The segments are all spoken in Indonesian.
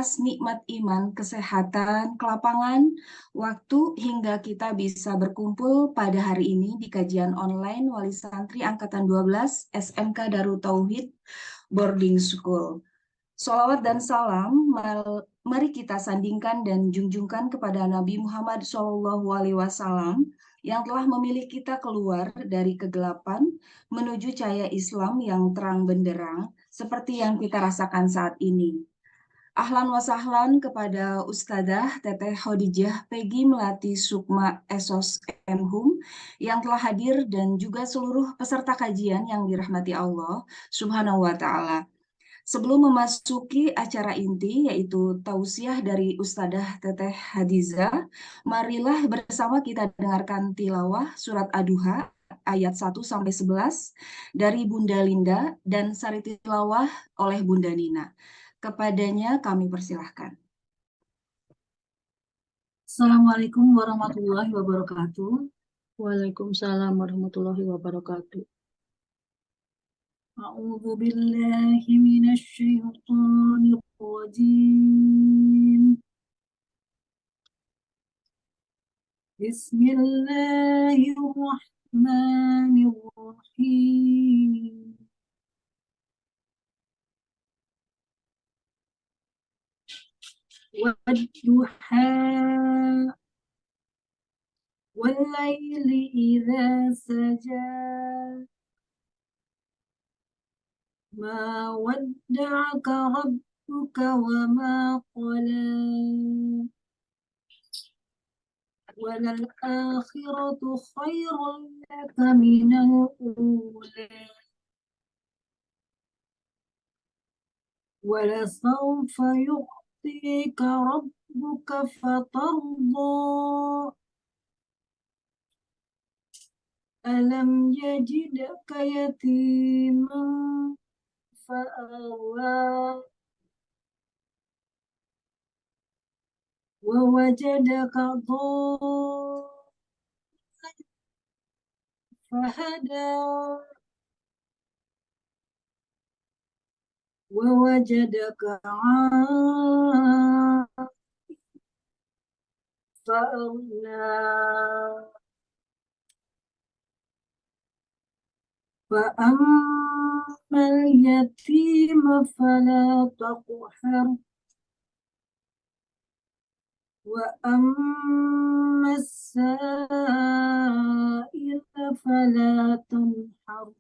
atas nikmat iman, kesehatan, kelapangan, waktu hingga kita bisa berkumpul pada hari ini di kajian online Wali Santri Angkatan 12 SMK Darut Tauhid Boarding School. Sholawat dan salam, mari kita sandingkan dan junjungkan kepada Nabi Muhammad SAW yang telah memilih kita keluar dari kegelapan menuju cahaya Islam yang terang benderang seperti yang kita rasakan saat ini. Ahlan wa sahlan kepada Ustadzah Teteh Khadijah Peggy Melati Sukma Esos Hum yang telah hadir dan juga seluruh peserta kajian yang dirahmati Allah Subhanahu wa Ta'ala. Sebelum memasuki acara inti, yaitu tausiah dari Ustadzah Teteh Hadiza, marilah bersama kita dengarkan tilawah surat Ad-Duha ayat 1-11 dari Bunda Linda dan sari tilawah oleh Bunda Nina. Kepadanya kami persilahkan. Assalamualaikum warahmatullahi wabarakatuh. Waalaikumsalam warahmatullahi wabarakatuh. A'udzu billahi minasy syaithanir rajim. Bismillahirrahmanirrahim. Wadduha wal-laili idza saja. Ma wadda'aka rabbuka wa ma qala. Walal akhiratu khairun laka minal ula. Wala sawfa yu'tika rabbuka fatarda. Alam yajidka yatiman fa'awa. Wa wajadaka dhallan fahada. Wa wajadaka 'ailan fa'aghna. Fa'ammal yatima fala taqhar. Wa ammas sa'ila fala tanhar.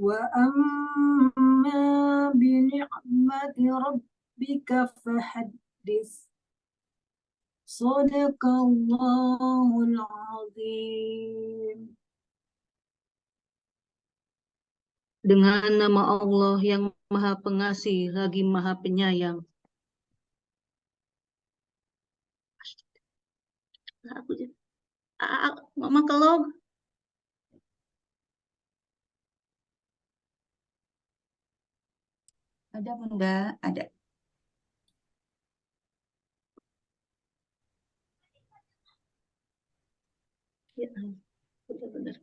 Wa amma bi ni'mati rabbika fahaddis. Shadaqallahul azim. Dengan nama Allah yang Maha Pengasih lagi Maha Penyayang. Mama kelog. Ada Bunda, ada. Ya, benar-benar.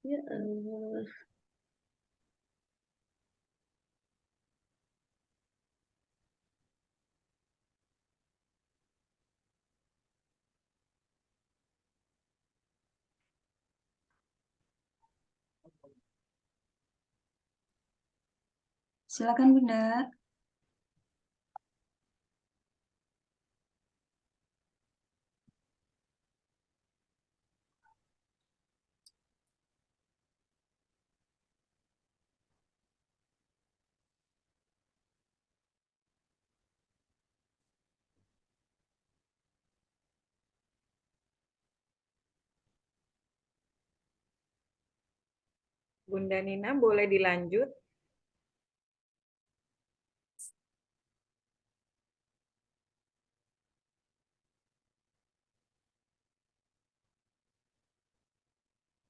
Ya Allah. Silakan Bunda. Bunda Nina boleh dilanjut?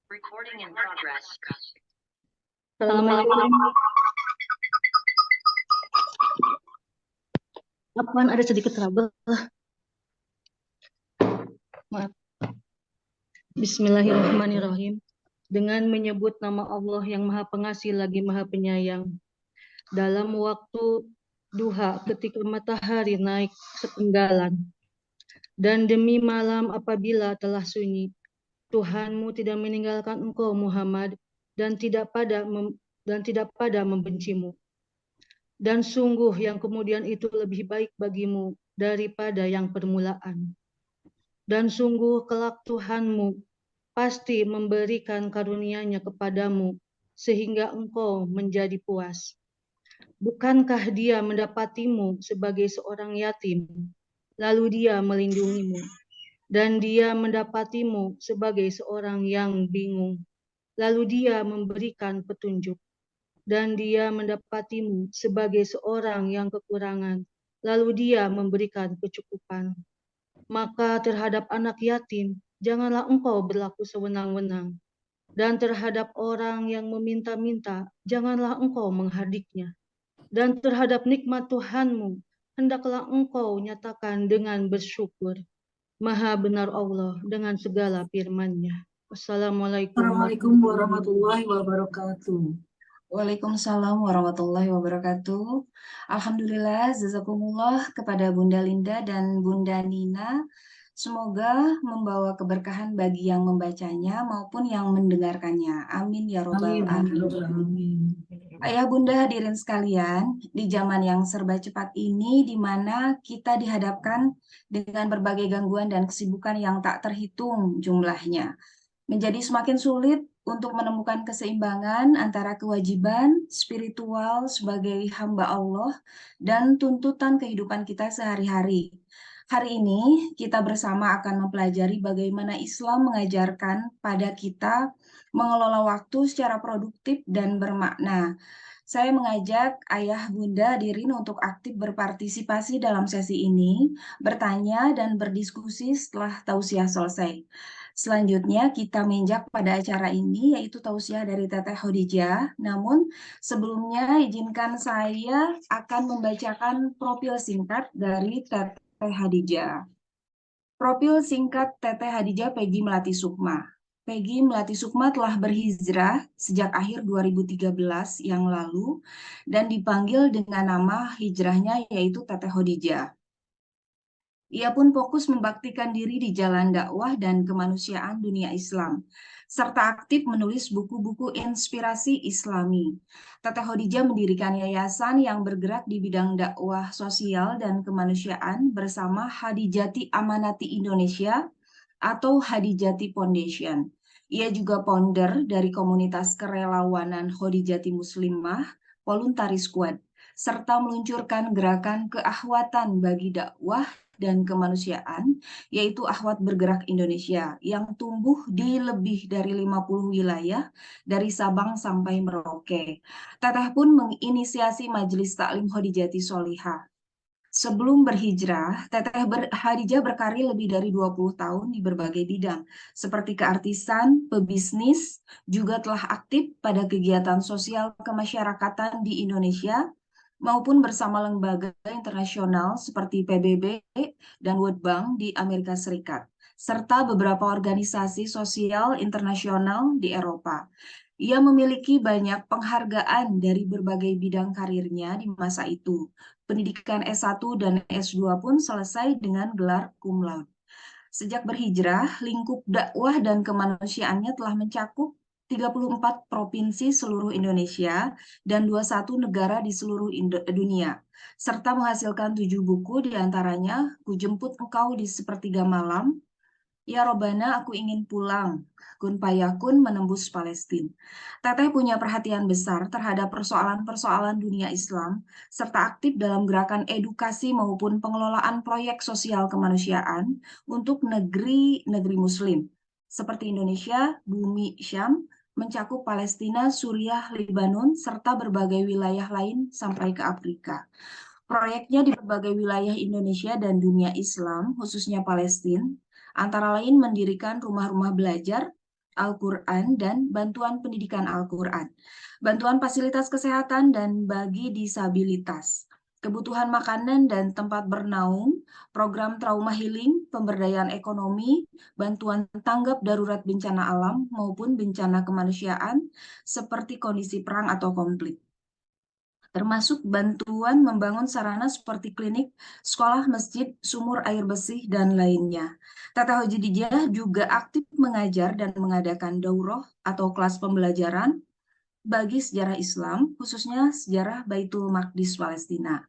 Recording in progress. Assalamualaikum. Apaan ada sedikit trouble? Maaf. Bismillahirrahmanirrahim. dengan menyebut nama Allah yang Maha Pengasih lagi Maha Penyayang. Dalam waktu duha ketika matahari naik sepenggalan, dan demi malam apabila telah sunyi, Tuhanmu tidak meninggalkan engkau Muhammad dan tidak pada membencimu. Dan sungguh yang kemudian itu lebih baik bagimu daripada yang permulaan. Dan sungguh kelak Tuhanmu pasti memberikan karunia-Nya kepadamu sehingga engkau menjadi puas. Bukankah Dia mendapatimu sebagai seorang yatim, lalu Dia melindungimu, dan Dia mendapatimu sebagai seorang yang bingung, lalu Dia memberikan petunjuk, dan Dia mendapatimu sebagai seorang yang kekurangan, lalu Dia memberikan kecukupan. Maka terhadap anak yatim, janganlah engkau berlaku sewenang-wenang, dan terhadap orang yang meminta-minta, janganlah engkau menghardiknya. Dan terhadap nikmat Tuhanmu, hendaklah engkau nyatakan dengan bersyukur. Maha benar Allah dengan segala firman-Nya. Wassalamualaikum Assalamualaikum warahmatullahi wabarakatuh. Waalaikumsalam warahmatullahi wabarakatuh. Alhamdulillah, jazakumullah kepada Bunda Linda dan Bunda Nina. Semoga membawa keberkahan bagi yang membacanya maupun yang mendengarkannya. Amin ya robbal alamin. Ayah Bunda hadirin sekalian, di zaman yang serba cepat ini di mana kita dihadapkan dengan berbagai gangguan dan kesibukan yang tak terhitung jumlahnya, menjadi semakin sulit untuk menemukan keseimbangan antara kewajiban spiritual sebagai hamba Allah dan tuntutan kehidupan kita sehari-hari. Hari ini kita bersama akan mempelajari bagaimana Islam mengajarkan pada kita mengelola waktu secara produktif dan bermakna. Saya mengajak Ayah Bunda hadirin untuk aktif berpartisipasi dalam sesi ini, bertanya dan berdiskusi setelah tausiah selesai. Selanjutnya kita menginjak pada acara ini yaitu tausiah dari Teteh Khadijah. Namun sebelumnya izinkan saya akan membacakan profil singkat dari Teteh Khadijah. Profil singkat Teteh Khadijah Peggy Melati Sukma. Peggy Melati Sukma telah berhijrah sejak akhir 2013 yang lalu dan dipanggil dengan nama hijrahnya yaitu Teteh Khadijah. Ia pun fokus membaktikan diri di jalan dakwah dan kemanusiaan dunia Islam, serta aktif menulis buku-buku inspirasi Islami. Teteh Khadijah mendirikan yayasan yang bergerak di bidang dakwah sosial dan kemanusiaan bersama Hadijati Amanati Indonesia atau Hadijati Foundation. Ia juga founder dari komunitas kerelawanan Khadijati Muslimah, Voluntary Squad, serta meluncurkan gerakan keakhwatan bagi dakwah dan kemanusiaan, yaitu Akhwat Bergerak Indonesia, yang tumbuh di lebih dari 50 wilayah, dari Sabang sampai Merauke. Teteh pun menginisiasi Majelis Taklim Khadijati Sholihah. Sebelum berhijrah, Teteh Khadijah berkarir lebih dari 20 tahun di berbagai bidang, seperti keartisan, pebisnis, juga telah aktif pada kegiatan sosial kemasyarakatan di Indonesia, maupun bersama lembaga internasional seperti PBB dan World Bank di Amerika Serikat, serta beberapa organisasi sosial internasional di Eropa. Ia memiliki banyak penghargaan dari berbagai bidang karirnya di masa itu. Pendidikan S1 dan S2 pun selesai dengan gelar cum laude. Sejak berhijrah, lingkup dakwah dan kemanusiaannya telah mencakup 34 provinsi seluruh Indonesia dan 21 negara di seluruh dunia, serta menghasilkan 7 buku diantaranya Ku Jemput Engkau di Sepertiga Malam, Ya Robana Aku Ingin Pulang, Kun Payakun Menembus Palestina. Teteh punya perhatian besar terhadap persoalan-persoalan dunia Islam, serta aktif dalam gerakan edukasi maupun pengelolaan proyek sosial kemanusiaan untuk negeri-negeri Muslim, seperti Indonesia, Bumi Syam, mencakup Palestina, Suriah, Lebanon, serta berbagai wilayah lain sampai ke Afrika. Proyeknya di berbagai wilayah Indonesia dan dunia Islam, khususnya Palestina, antara lain mendirikan rumah-rumah belajar Al-Quran dan bantuan pendidikan Al-Quran, bantuan fasilitas kesehatan dan bagi disabilitas, kebutuhan makanan dan tempat bernaung, program trauma healing, pemberdayaan ekonomi, bantuan tanggap darurat bencana alam maupun bencana kemanusiaan seperti kondisi perang atau konflik, termasuk bantuan membangun sarana seperti klinik, sekolah, masjid, sumur air bersih, dan lainnya. Teteh Hojidijah juga aktif mengajar dan mengadakan daurah atau kelas pembelajaran bagi sejarah Islam, khususnya sejarah Baitul Maqdis Palestina.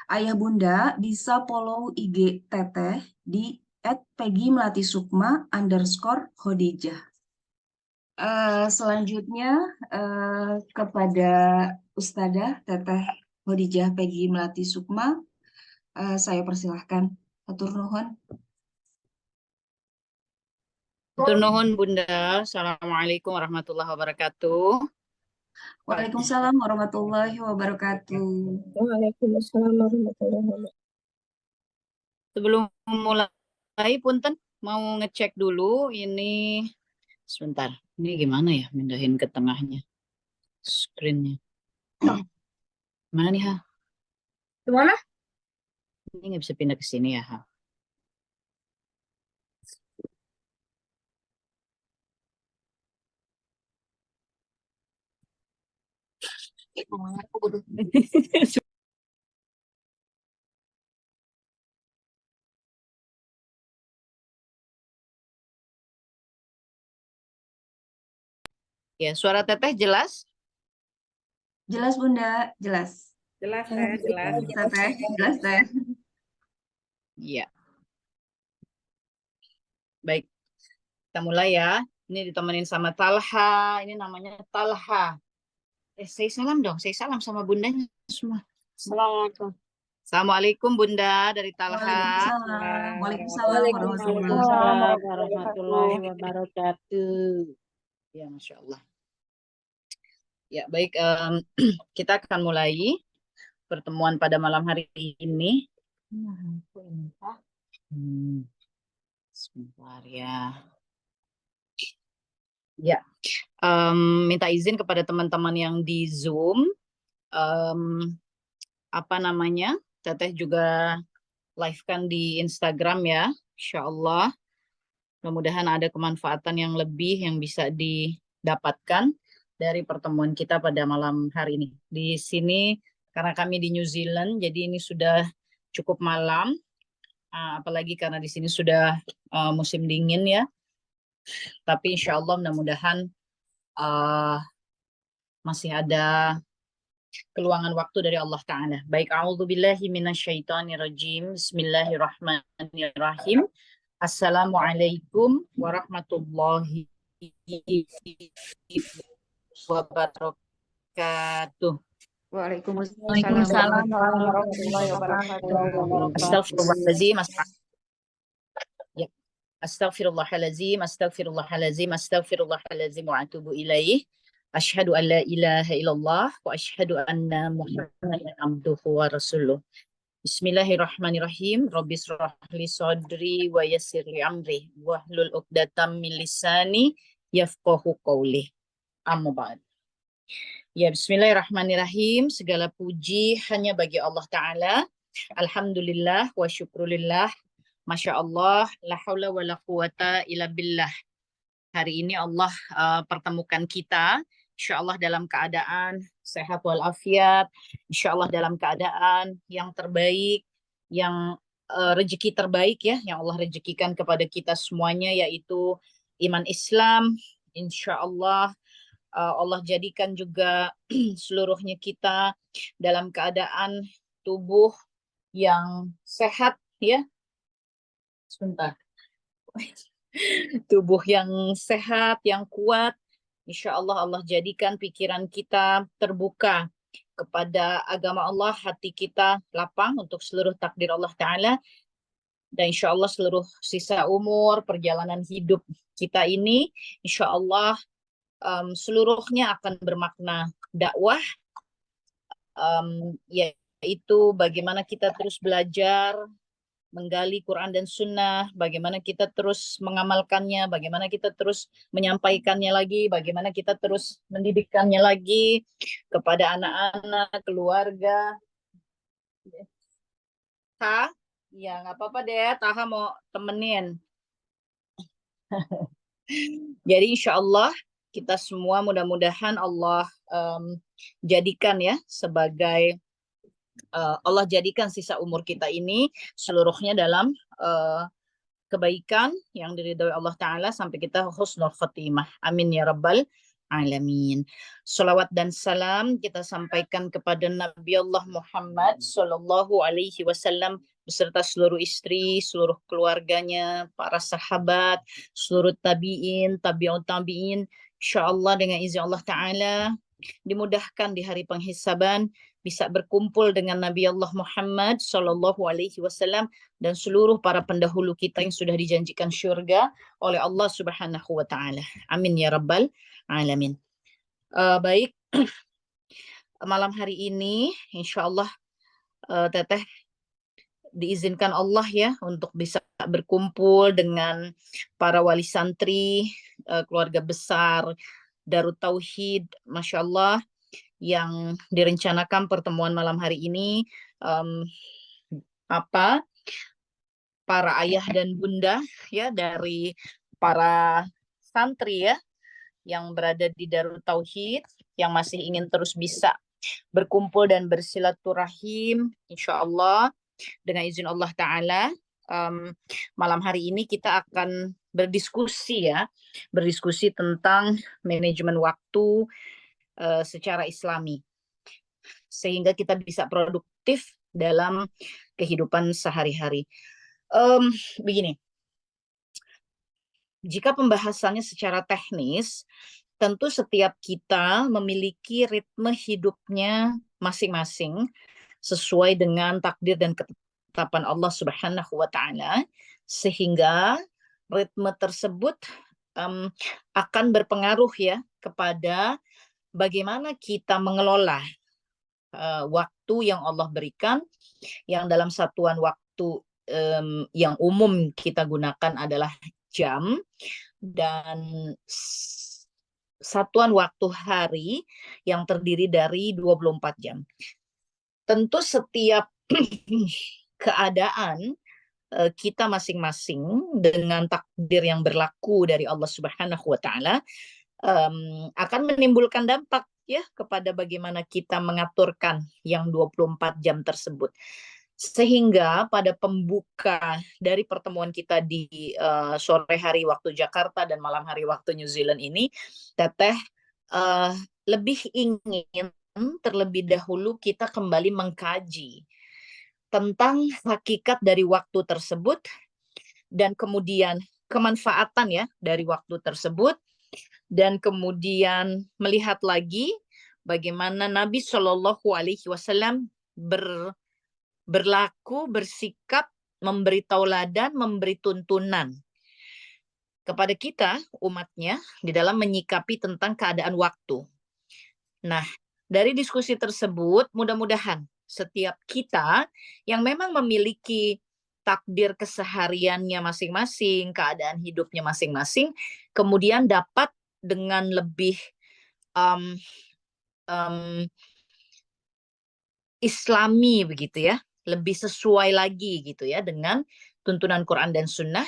Ayah Bunda bisa follow IG Teteh di @peggy_melati_sukma_Khadijah. Selanjutnya kepada Ustadzah Teteh Khadijah Peggy Melati Sukma, saya persilahkan. Hatur nuhun. Hatur nuhun Bunda. Assalamualaikum warahmatullahi wabarakatuh. Waalaikumsalam warahmatullahi wabarakatuh. Waalaikumsalam warahmatullahi wabarakatuh. Sebelum mulai, punten mau ngecek dulu ini sebentar. Ini gimana ya mindahin ke tengahnya screen-nya. Mana nih, Ha? Gimana? Ini nggak bisa pindah ke sini ya, Ha? Ya, suara Teteh jelas? Jelas Bunda, jelas. Jelas, Teh, jelas. Teteh, jelas Teh. Iya. Baik, kita mulai ya. Ini ditemenin sama Talha. Ini namanya Talha. Say salam dong, say salam sama bundanya semua. Assalamualaikum. Assalamualaikum Bunda dari Talha. Waalaikumsalam. Waalaikumsalam warahmatullahi Waalaikumsalam warahmatullahi wabarakatuh. Ya, Masya Allah. Ya, baik. Kita akan mulai pertemuan pada malam hari ini. Sebentar ya. Ya, minta izin kepada teman-teman yang di Zoom. Apa namanya? Teteh juga live kan di Instagram ya. Insya Allah. Mudah-mudahan ada kemanfaatan yang lebih yang bisa didapatkan dari pertemuan kita pada malam hari ini. Di sini, karena kami di New Zealand, jadi ini sudah cukup malam. Apalagi karena di sini sudah musim dingin ya. Tapi insya Allah mudah-mudahan masih ada keluangan waktu dari Allah Ta'ala. Baik, a'udzubillahi minasyaitonirrajim. Bismillahirrahmanirrahim. Assalamualaikum warahmatullahi wabarakatuh. Waalaikumsalam warahmatullahi wabarakatuh. Astagfirullahaladzim. Ya. Astagfirullahaladzim. Astagfirullahaladzim. Astagfirullahaladzim. Wa atubu ilaih. Asyhadu an la ilaha illallah wa asyhadu anna Muhammadan abduhu wa rasuluh. Bismillahirrahmanirrahim. Rabbi shrah li sadri wa yassir li amri wahlul 'uqdatam min lisani yafqahu qawli. Amma ba'd. Ya, bismillahirrahmanirrahim. Segala puji hanya bagi Allah Ta'ala. Alhamdulillah wa syukrulillah. Masya Allah, la haula wa la quwata illa billah. Hari ini Allah pertemukan kita, insya Allah dalam keadaan sehat walafiat, insya Allah dalam keadaan yang terbaik, yang rezeki terbaik ya, yang Allah rezekikan kepada kita semuanya, yaitu iman Islam. Insya Allah Allah jadikan juga seluruhnya kita dalam keadaan tubuh yang sehat ya. Sebentar. Tubuh yang sehat, yang kuat. Insya Allah Allah jadikan pikiran kita terbuka kepada agama Allah, hati kita lapang untuk seluruh takdir Allah Ta'ala. Dan insya Allah seluruh sisa umur, perjalanan hidup kita ini, insya Allah seluruhnya akan bermakna dakwah, yaitu bagaimana kita terus belajar, menggali Quran dan Sunnah, bagaimana kita terus mengamalkannya, bagaimana kita terus menyampaikannya lagi, bagaimana kita terus mendidikkannya lagi kepada anak-anak, keluarga, Ta? Ya, nggak apa-apa deh. Taha mau temenin. Jadi insya Allah kita semua mudah-mudahan Allah jadikan ya sebagai Allah jadikan sisa umur kita ini seluruhnya dalam kebaikan yang diridhoi Allah Ta'ala sampai kita husnul khatimah. Amin ya rabbal alamin. Salawat dan salam kita sampaikan kepada Nabi Allah Muhammad Sallallahu Alaihi Wasallam beserta seluruh istri, seluruh keluarganya, para sahabat, seluruh tabi'in, tabi'ut tabi'in. InsyaAllah dengan izin Allah Ta'ala dimudahkan di hari penghisaban bisa berkumpul dengan Nabi Allah Muhammad Sallallahu Alaihi Wasallam dan seluruh para pendahulu kita yang sudah dijanjikan syurga oleh Allah Subhanahu wa Ta'ala. Amin ya rabbal alamin. Baik, malam hari ini insya Allah Teteh diizinkan Allah ya untuk bisa berkumpul dengan para wali santri, keluarga besar Darut Tauhid, Masya Allah, yang direncanakan pertemuan malam hari ini para ayah dan bunda ya dari para santri ya yang berada di Darut Tauhid yang masih ingin terus bisa berkumpul dan bersilaturahim, insya Allah dengan izin Allah Ta'ala malam hari ini kita akan berdiskusi tentang manajemen waktu secara Islami sehingga kita bisa produktif dalam kehidupan sehari-hari. Begini, jika pembahasannya secara teknis, tentu setiap kita memiliki ritme hidupnya masing-masing sesuai dengan takdir dan ketetapan Allah Subhanahu wa Ta'ala, sehingga ritme tersebut akan berpengaruh ya kepada bagaimana kita mengelola waktu yang Allah berikan, yang dalam satuan waktu yang umum kita gunakan adalah jam, dan satuan waktu hari yang terdiri dari 24 jam. Tentu setiap keadaan kita masing-masing dengan takdir yang berlaku dari Allah Subhanahu wa Ta'ala akan menimbulkan dampak ya kepada bagaimana kita mengaturkan yang 24 jam tersebut. Sehingga pada pembuka dari pertemuan kita di sore hari waktu Jakarta dan malam hari waktu New Zealand ini, Teteh lebih ingin terlebih dahulu kita kembali mengkaji tentang hakikat dari waktu tersebut dan kemudian kemanfaatan ya dari waktu tersebut, dan kemudian melihat lagi bagaimana Nabi Shallallahu Alaihi Wasallam berlaku, bersikap, memberi tauladan, memberi tuntunan kepada kita umatnya di dalam menyikapi tentang keadaan waktu. Nah, dari diskusi tersebut mudah-mudahan setiap kita yang memang memiliki takdir kesehariannya masing-masing, keadaan hidupnya masing-masing, kemudian dapat dengan lebih Islami begitu ya, lebih sesuai lagi gitu ya dengan tuntunan Quran dan Sunnah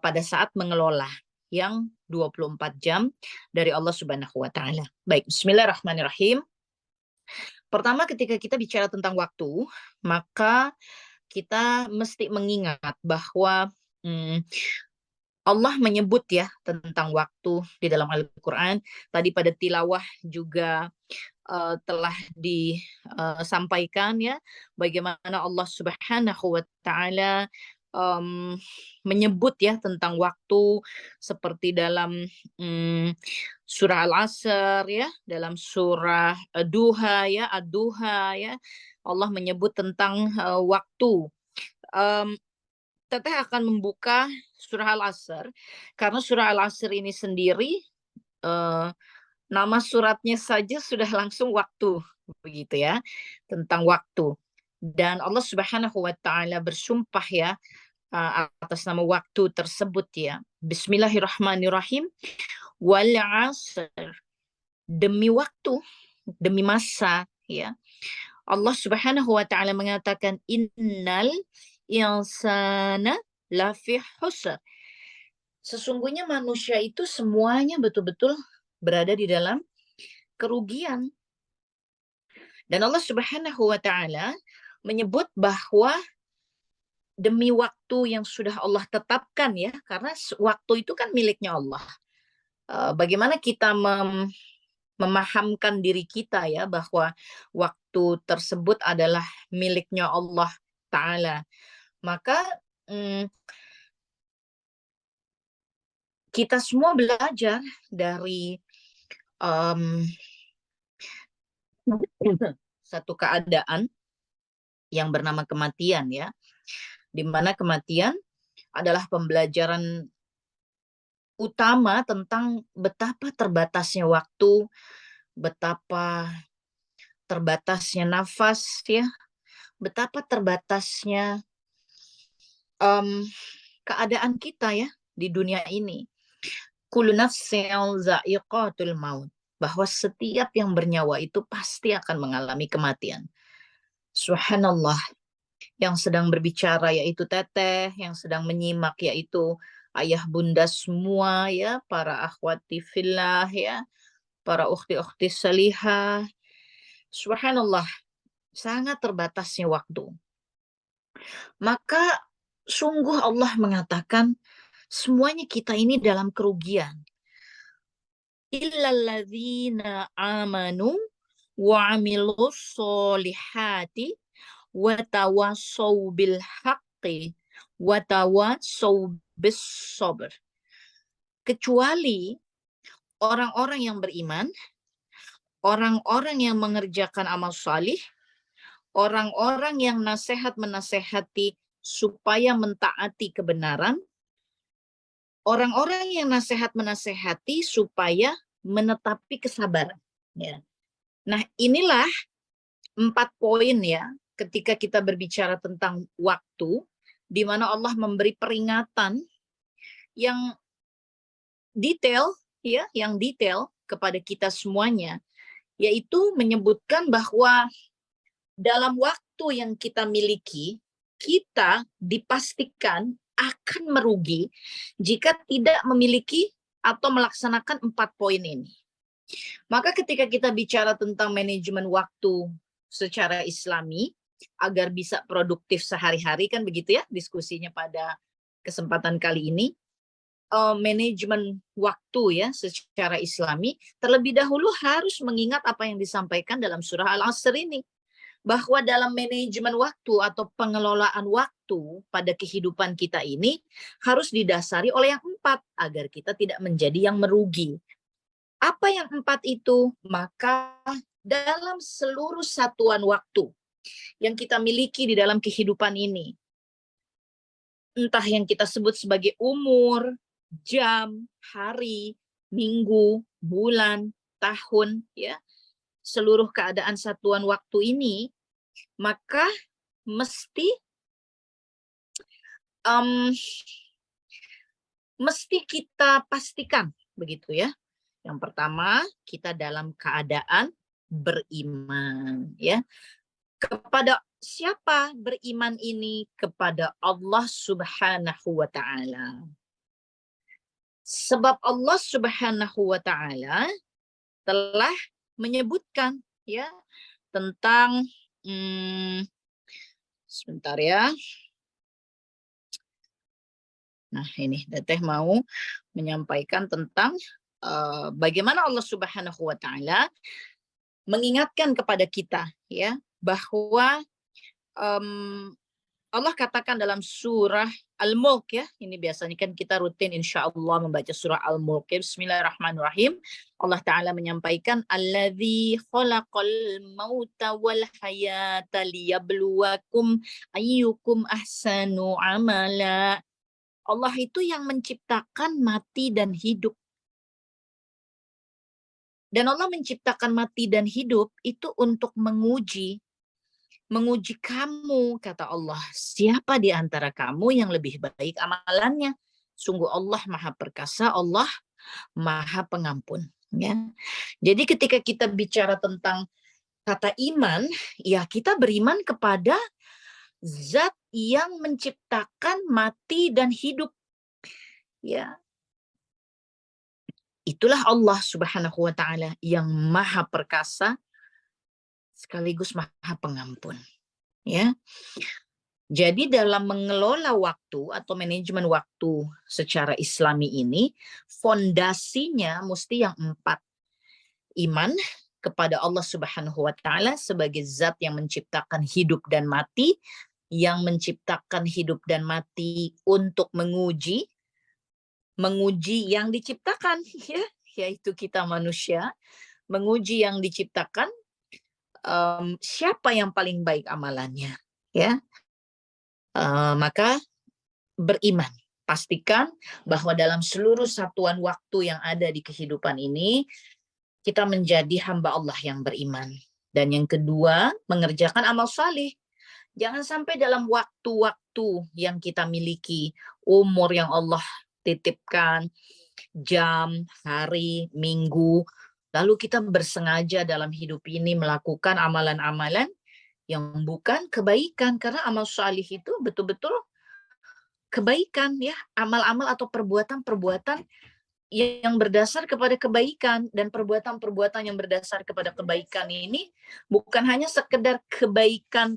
pada saat mengelola yang 24 jam dari Allah Subhanahu wa Ta'ala. Baik, bismillahirrahmanirrahim. Pertama, ketika kita bicara tentang waktu, maka kita mesti mengingat bahwa Allah menyebut ya tentang waktu di dalam Al-Quran. Tadi pada tilawah juga telah disampaikan ya bagaimana Allah Subhanahu wa Ta'ala menyebut ya tentang waktu seperti dalam surah Al-Asr ya, dalam surah Duha ya, Ad-Duha ya, Allah menyebut tentang waktu. Teteh akan membuka surah Al-Asr karena surah Al-Asr ini sendiri nama suratnya saja sudah langsung waktu begitu ya, tentang waktu. Dan Allah Subhanahu wa Ta'ala bersumpah ya atas nama waktu tersebut ya. Bismillahirrahmanirrahim. Wal 'asr, demi waktu, demi masa ya. Allah Subhanahu wa taala mengatakan innal insana lafi khusr. Sesungguhnya manusia itu semuanya betul-betul berada di dalam kerugian. Dan Allah Subhanahu wa taala menyebut bahwa demi waktu yang sudah Allah tetapkan ya, karena waktu itu kan miliknya Allah. Bagaimana kita memahamkan diri kita ya bahwa waktu tersebut adalah miliknya Allah Ta'ala. Maka kita semua belajar dari satu keadaan yang bernama kematian ya, di mana kematian adalah pembelajaran utama tentang betapa terbatasnya waktu, betapa terbatasnya nafas ya, betapa terbatasnya keadaan kita ya di dunia ini. Kullu nafsin za'iqatul maut, bahwa setiap yang bernyawa itu pasti akan mengalami kematian. Subhanallah, yang sedang berbicara yaitu teteh, yang sedang menyimak yaitu ayah bunda semua ya, para akhwati fillah ya, para ukhti-ukhti salihah. Subhanallah, sangat terbatasnya waktu. Maka sungguh Allah mengatakan semuanya kita ini dalam kerugian. Illalladzina amanu wa amilus solihati wa tawassaw bil haqqi wa tawassaw bis sabr. Kecuali orang-orang yang beriman, orang-orang yang mengerjakan amal salih, orang-orang yang nasihat menasehati supaya mentaati kebenaran, orang-orang yang nasihat menasehati supaya menetapi kesabaran. Ya. Nah, inilah 4 poin ya ketika kita berbicara tentang waktu, di mana Allah memberi peringatan yang detail ya, yang detail kepada kita semuanya, yaitu menyebutkan bahwa dalam waktu yang kita miliki, kita dipastikan akan merugi jika tidak memiliki atau melaksanakan 4 poin ini. Maka ketika kita bicara tentang manajemen waktu secara Islami, agar bisa produktif sehari-hari, kan begitu ya diskusinya pada kesempatan kali ini, manajemen waktu ya secara Islami, terlebih dahulu harus mengingat apa yang disampaikan dalam surah Al-Asr ini, bahwa dalam manajemen waktu atau pengelolaan waktu pada kehidupan kita ini harus didasari oleh yang 4 agar kita tidak menjadi yang merugi. Apa yang 4 itu? Maka dalam seluruh satuan waktu yang kita miliki di dalam kehidupan ini, entah yang kita sebut sebagai umur, jam, hari, minggu, bulan, tahun, ya, seluruh keadaan satuan waktu ini, maka mesti kita pastikan begitu ya. Yang pertama, kita dalam keadaan beriman ya. Kepada siapa beriman ini? Kepada Allah Subhanahu wa taala. Sebab Allah Subhanahu wa taala telah menyebutkan ya tentang sebentar ya. Nah, ini Teteh mau menyampaikan tentang bagaimana Allah Subhanahu wa taala mengingatkan kepada kita ya bahwa Allah katakan dalam surah Al-Mulk ya, ini biasanya kan kita rutin insya Allah membaca surah Al-Mulk. Bismillahirrahmanirrahim. Allah Ta'ala menyampaikan, Alladzi khalaqal mauta wal hayata liyabluwakum ayyukum ahsanu amala. Allah itu yang menciptakan mati dan hidup. Dan Allah menciptakan mati dan hidup itu untuk menguji kamu, kata Allah, siapa di antara kamu yang lebih baik amalannya. Sungguh Allah Maha Perkasa, Allah Maha Pengampun. Ya. Jadi ketika kita bicara tentang kata iman, ya kita beriman kepada zat yang menciptakan mati dan hidup. Ya. Itulah Allah Subhanahu wa taala yang Maha Perkasa sekaligus Maha Pengampun. Ya. Jadi dalam mengelola waktu atau manajemen waktu secara Islami ini, fondasinya mesti yang 4. Iman kepada Allah Subhanahu wa taala sebagai zat yang menciptakan hidup dan mati, yang menciptakan hidup dan mati untuk menguji yang diciptakan, ya, yaitu kita manusia, menguji yang diciptakan, siapa yang paling baik amalannya, ya. Maka beriman, pastikan bahwa dalam seluruh satuan waktu yang ada di kehidupan ini, kita menjadi hamba Allah yang beriman. Dan yang kedua, mengerjakan amal saleh. Jangan sampai dalam waktu-waktu yang kita miliki, umur yang Allah titipkan, jam, hari, minggu, lalu kita bersengaja dalam hidup ini melakukan amalan-amalan yang bukan kebaikan, karena amal salih itu betul-betul kebaikan, ya, amal-amal atau perbuatan-perbuatan yang berdasar kepada kebaikan. Dan perbuatan-perbuatan yang berdasar kepada kebaikan ini bukan hanya sekedar kebaikan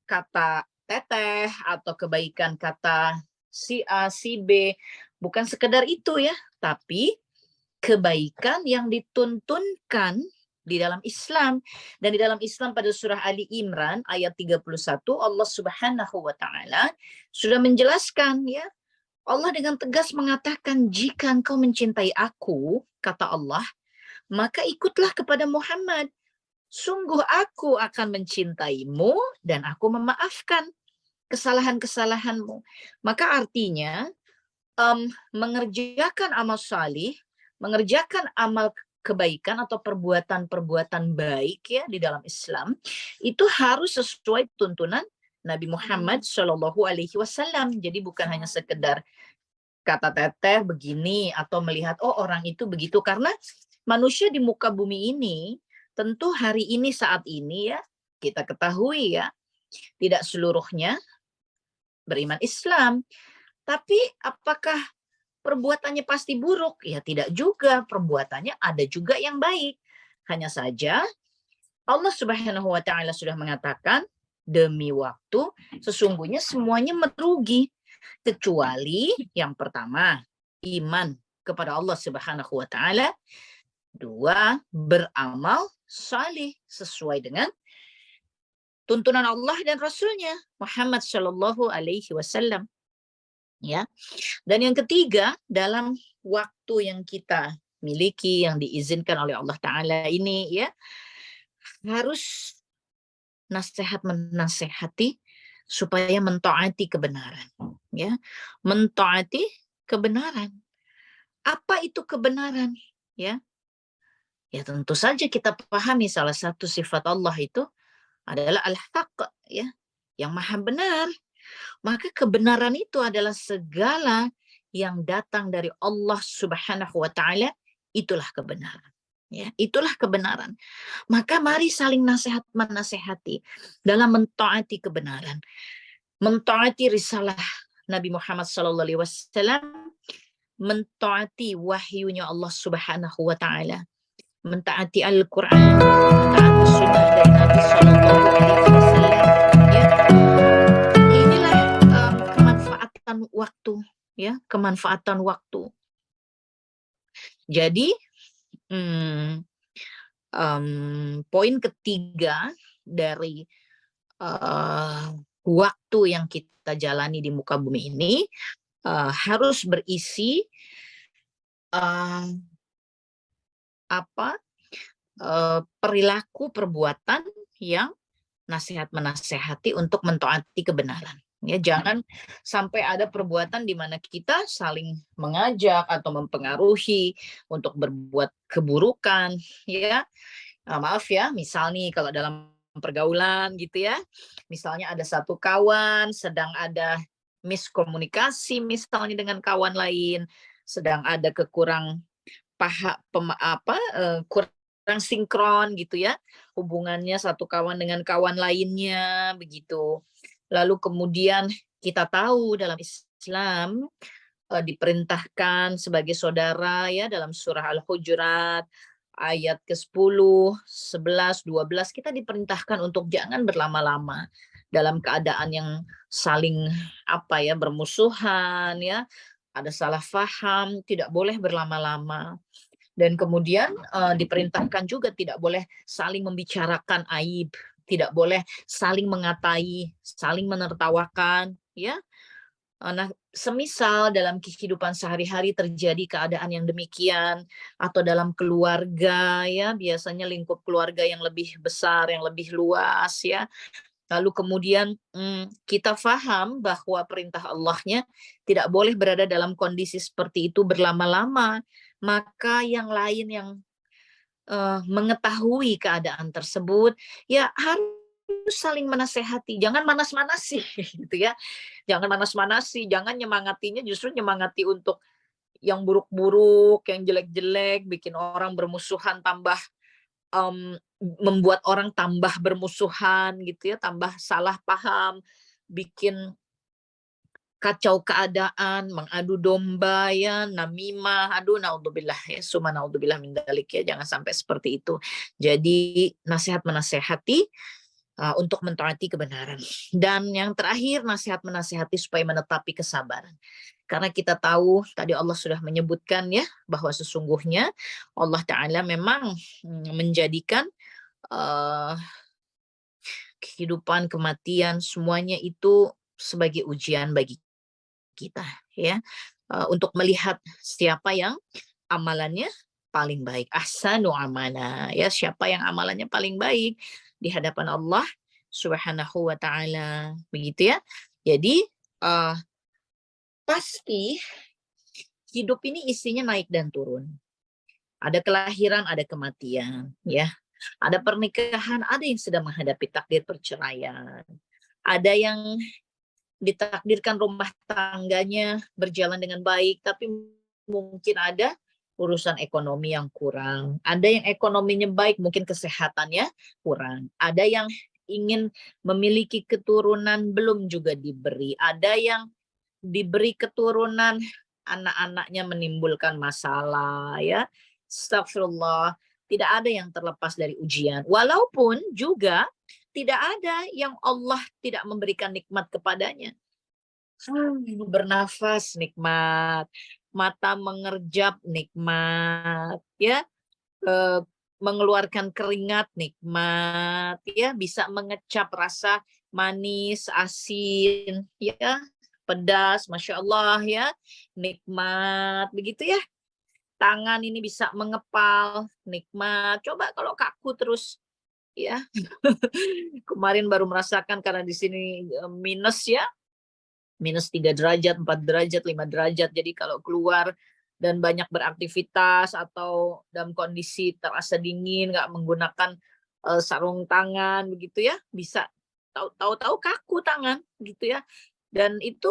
kata teteh atau kebaikan kata si A, si B, bukan sekedar itu, ya, tapi kebaikan yang dituntunkan di dalam Islam. Dan di dalam Islam pada surah Ali Imran ayat 31 Allah Subhanahu wa taala sudah menjelaskan, ya. Allah dengan tegas mengatakan, jika engkau mencintai aku, kata Allah, maka ikutlah kepada Muhammad. Sungguh aku akan mencintaimu dan aku memaafkan kesalahan-kesalahanmu. Maka artinya mengerjakan amal salih, mengerjakan amal kebaikan atau perbuatan-perbuatan baik, ya, di dalam Islam itu harus sesuai tuntunan Nabi Muhammad Shallallahu Alaihi Wasallam. Jadi bukan hanya sekedar kata teteh begini atau melihat oh orang itu begitu, karena manusia di muka bumi ini tentu hari ini saat ini, ya, kita ketahui, ya, tidak seluruhnya beriman Islam. Tapi apakah perbuatannya pasti buruk? Ya tidak juga, perbuatannya ada juga yang baik. Hanya saja Allah Subhanahu wa taala sudah mengatakan, demi waktu sesungguhnya semuanya merugi kecuali yang pertama, iman kepada Allah Subhanahu wa taala. 2, beramal saleh sesuai dengan tuntunan Allah dan Rasulnya Muhammad Shallallahu Alaihi Wasallam. Ya. Dan yang ketiga, dalam waktu yang kita miliki yang diizinkan oleh Allah Ta'ala ini, ya, harus nasihat menasehati supaya mentaati kebenaran, ya, mentaati kebenaran. Apa itu kebenaran, ya? Ya tentu saja kita pahami salah satu sifat Allah itu adalah al-haq, ya, yang maha benar. Maka kebenaran itu adalah segala yang datang dari Allah Subhanahu wa taala, itulah kebenaran. Ya, itulah kebenaran. Maka mari saling nasihat menasehati dalam mentaati kebenaran. Mentaati risalah Nabi Muhammad SAW, mentaati wahyunya Allah Subhanahu wa taala, mentaati Al-Quran, mentaati sunnah dari Nabi Sallallahu Alaihi Wasallam. Ya. Inilah kemanfaatan waktu, ya, kemanfaatan waktu. Jadi poin ketiga dari waktu yang kita jalani di muka bumi ini harus berisi perilaku perbuatan yang nasihat menasehati untuk mentaati kebenaran. Ya, jangan sampai ada perbuatan di mana kita saling mengajak atau mempengaruhi untuk berbuat keburukan, ya. Maaf ya, misal nih kalau dalam pergaulan gitu, ya. Misalnya ada satu kawan sedang ada miskomunikasi misalnya dengan kawan lain, sedang ada kurang sinkron gitu ya, hubungannya satu kawan dengan kawan lainnya begitu. Lalu kemudian kita tahu dalam Islam diperintahkan sebagai saudara ya dalam surah Al-Hujurat ayat ke-10, 11, 12 kita diperintahkan untuk jangan berlama-lama dalam keadaan yang saling bermusuhan ya, ada salah faham, tidak boleh berlama-lama. Dan kemudian diperintahkan juga tidak boleh saling membicarakan aib, tidak boleh saling mengatai, saling menertawakan ya. Nah, semisal dalam kehidupan sehari-hari terjadi keadaan yang demikian atau dalam keluarga ya, biasanya lingkup keluarga yang lebih besar, yang lebih luas ya. Lalu kemudian kita faham bahwa perintah Allahnya tidak boleh berada dalam kondisi seperti itu berlama-lama, maka yang lain yang mengetahui keadaan tersebut ya harus saling menasehati, jangan manas-manasi gitu ya. Jangan manas-manasi, jangan nyemangatinya, justru nyemangati untuk yang buruk-buruk, yang jelek-jelek, bikin orang bermusuhan, tambah membuat orang tambah bermusuhan gitu ya, tambah salah paham, bikin kacau keadaan, mengadu domba ya, namimah, aduh naudzubillah ya, summa naudzubillah min dzalik ya, jangan sampai seperti itu. Jadi nasihat menasehati untuk mentaati kebenaran. Dan yang terakhir nasihat menasehati supaya menetapi kesabaran. Karena kita tahu tadi Allah sudah menyebutkan ya bahwa sesungguhnya Allah Ta'ala memang menjadikan kehidupan, kematian, semuanya itu sebagai ujian bagi kita ya, untuk melihat siapa yang amalannya paling baik, ahsanu amala ya, siapa yang amalannya paling baik di hadapan Allah Subhanahu wa taala begitu ya. Jadi pasti hidup ini isinya naik dan turun, ada kelahiran, ada kematian ya, ada pernikahan, ada yang sedang menghadapi takdir perceraian, ada yang ditakdirkan rumah tangganya berjalan dengan baik, tapi mungkin ada urusan ekonomi yang kurang. Ada yang ekonominya baik, mungkin kesehatannya kurang. Ada yang ingin memiliki keturunan, belum juga diberi. Ada yang diberi keturunan, anak-anaknya menimbulkan masalah. Ya, astagfirullah. Tidak ada yang terlepas dari ujian. Walaupun juga tidak ada yang Allah tidak memberikan nikmat kepadanya. Bernafas nikmat, mata mengerjap nikmat, ya, mengeluarkan keringat nikmat, ya, bisa mengecap rasa manis, asin, ya, pedas, masya Allah ya, nikmat, begitu ya. Tangan ini bisa mengepal, nikmat. Coba kalau kaku terus. Ya, kemarin baru merasakan karena di sini minus ya, minus 3 derajat, 4 derajat, 5 derajat. Jadi kalau keluar dan banyak beraktivitas atau dalam kondisi terasa dingin, nggak menggunakan sarung tangan begitu ya, bisa tahu-tahu kaku tangan gitu ya. Dan itu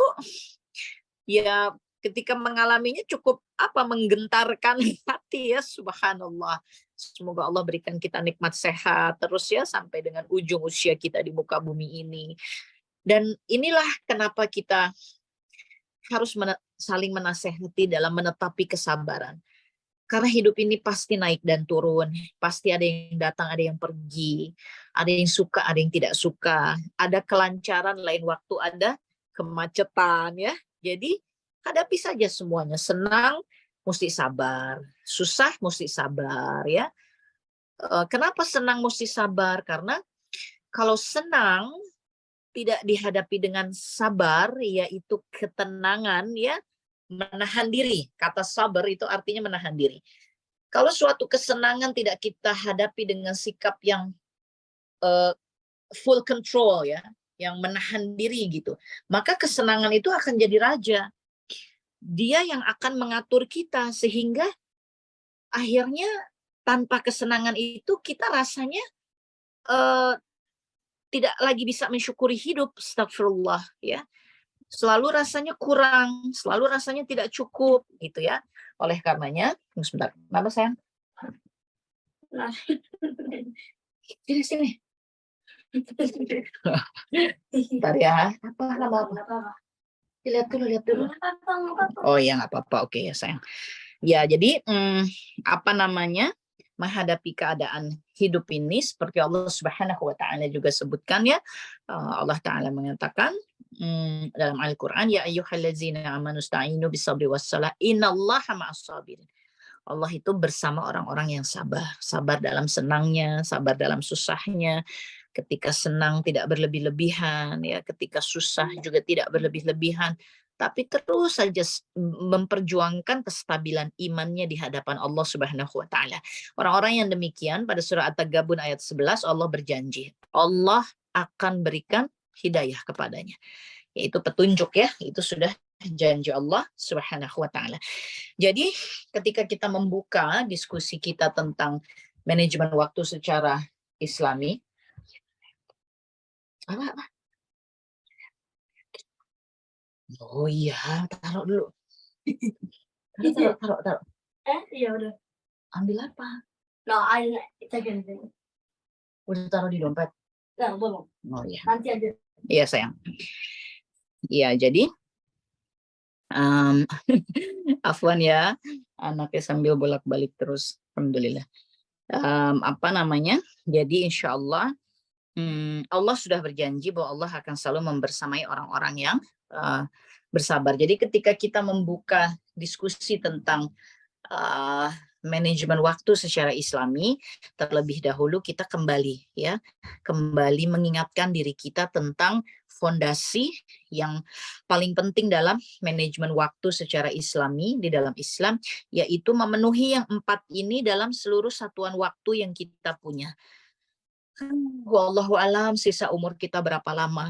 ya ketika mengalaminya cukup menggentarkan hati ya, subhanallah. Semoga Allah berikan kita nikmat sehat terus ya sampai dengan ujung usia kita di muka bumi ini. Dan inilah kenapa kita harus saling menasehati dalam menetapi kesabaran. Karena hidup ini pasti naik dan turun, pasti ada yang datang, ada yang pergi, ada yang suka, ada yang tidak suka, ada kelancaran, lain waktu ada kemacetan ya. Jadi hadapi saja semuanya, senang mesti sabar, susah mesti sabar ya. Kenapa senang mesti sabar? Karena kalau senang tidak dihadapi dengan sabar, yaitu ketenangan ya, menahan diri. Kata sabar itu artinya menahan diri. Kalau suatu kesenangan tidak kita hadapi dengan sikap yang full control ya, yang menahan diri gitu, maka kesenangan itu akan jadi raja. Dia yang akan mengatur kita sehingga akhirnya tanpa kesenangan itu kita rasanya tidak lagi bisa mensyukuri hidup, astagfirullah ya. Selalu rasanya kurang, selalu rasanya tidak cukup gitu ya. Oleh karenanya, sebentar, kenapa sayang? Sini. Bentar ya. Apa nama apa? Lihat dulu. Oh ya, nggak apa-apa. Oke ya sayang. Ya, jadi apa namanya, menghadapi keadaan hidup ini seperti Allah Subhanahu wa taala juga sebutkan ya. Allah taala mengatakan dalam Al-Qur'an, ya ayyuhallazina amanu sta'inu bisabri wassalah innallaha ma'as sabirin. Allah itu bersama orang-orang yang sabar. Sabar dalam senangnya, sabar dalam susahnya. Ketika senang tidak berlebih-lebihan, ya. Ketika susah juga tidak berlebih-lebihan. Tapi terus saja memperjuangkan kestabilan imannya di hadapan Allah Subhanahu wa taala. Orang-orang yang demikian pada surah At-Taghabun ayat 11 Allah berjanji, Allah akan berikan hidayah kepadanya. Yaitu petunjuk ya, itu sudah janji Allah Subhanahu wa taala. Jadi ketika kita membuka diskusi kita tentang manajemen waktu secara Islami, apa? Oh iya, taruh dulu. Taruh. Iya udah. Ambil apa? No, it's again. Udah taruh di dompet. Nah, belum. Oh iya. Nanti aja. Iya sayang. Iya, jadi afwan ya, anaknya sambil bolak-balik terus. Alhamdulillah. Apa namanya? Jadi insya Allah Allah sudah berjanji bahwa Allah akan selalu membersamai orang-orang yang bersabar. Jadi ketika kita membuka diskusi tentang manajemen waktu secara Islami, terlebih dahulu kita kembali mengingatkan diri kita tentang fondasi yang paling penting dalam manajemen waktu secara Islami di dalam Islam, yaitu memenuhi yang 4 ini dalam seluruh satuan waktu yang kita punya. Wallahu alam sisa umur kita berapa lama.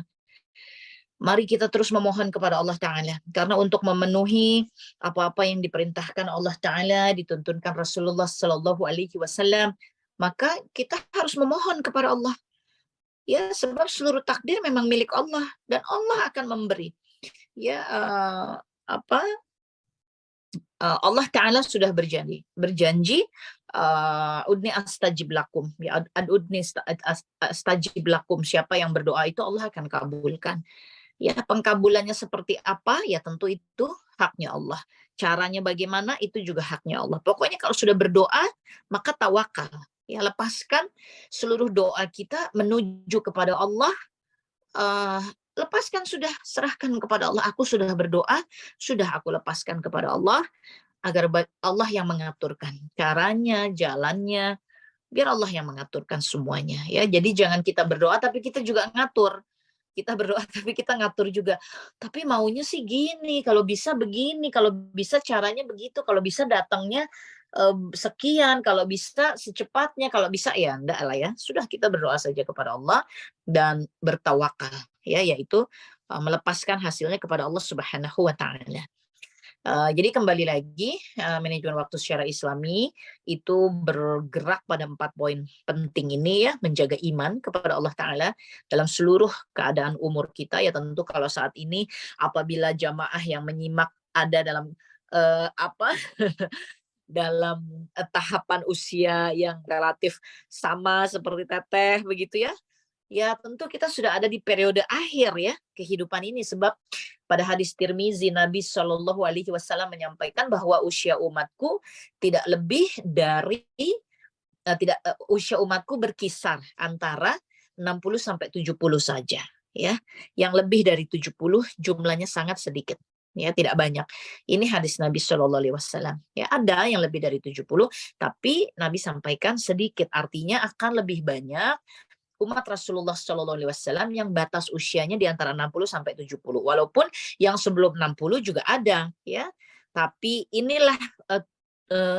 Mari kita terus memohon kepada Allah Ta'ala. Karena untuk memenuhi apa-apa yang diperintahkan Allah Ta'ala, dituntunkan Rasulullah Sallallahu Alaihi Wasallam, maka kita harus memohon kepada Allah. Ya, sebab seluruh takdir memang milik Allah dan Allah akan memberi. Ya, Allah Ta'ala sudah berjanji udni astajib lakum, ya, udni astajib lakum, siapa yang berdoa itu Allah akan kabulkan. Ya, pengkabulannya seperti apa? Ya tentu itu haknya Allah. Caranya bagaimana? Itu juga haknya Allah. Pokoknya kalau sudah berdoa, maka tawakal. Ya, lepaskan seluruh doa kita menuju kepada Allah. Lepaskan sudah, serahkan kepada Allah. Aku sudah berdoa, sudah aku lepaskan kepada Allah agar Allah yang mengaturkan caranya, jalannya, biar Allah yang mengaturkan semuanya. Ya, jadi jangan kita berdoa tapi kita juga ngatur. Kita berdoa tapi kita ngatur juga. Tapi maunya sih gini, kalau bisa begini, kalau bisa caranya begitu, kalau bisa datangnya sekian, kalau bisa secepatnya, kalau bisa ya enggak lah ya. Sudah kita berdoa saja kepada Allah dan bertawakal ya, yaitu melepaskan hasilnya kepada Allah Subhanahu wa taala. Jadi kembali lagi manajemen waktu secara Islami itu bergerak pada 4 poin penting ini ya, menjaga iman kepada Allah Ta'ala dalam seluruh keadaan umur kita ya. Tentu kalau saat ini apabila jamaah yang menyimak ada dalam dalam tahapan usia yang relatif sama seperti Teteh begitu ya. Ya tentu kita sudah ada di periode akhir ya kehidupan ini, sebab pada hadis Tirmizi Nabi Shallallahu Alaihi Wasallam menyampaikan bahwa usia umatku tidak lebih dari usia umatku berkisar antara 60 sampai 70 saja ya. Yang lebih dari 70 jumlahnya sangat sedikit. Ya, tidak banyak. Ini hadis Nabi Shallallahu Alaihi Wasallam. Ya, ada yang lebih dari 70, tapi Nabi sampaikan sedikit. Artinya akan lebih banyak umat Rasulullah Shallallahu Alaihi Wasallam yang batas usianya di antara 60 sampai 70. Walaupun yang sebelum 60 juga ada, ya. Tapi inilah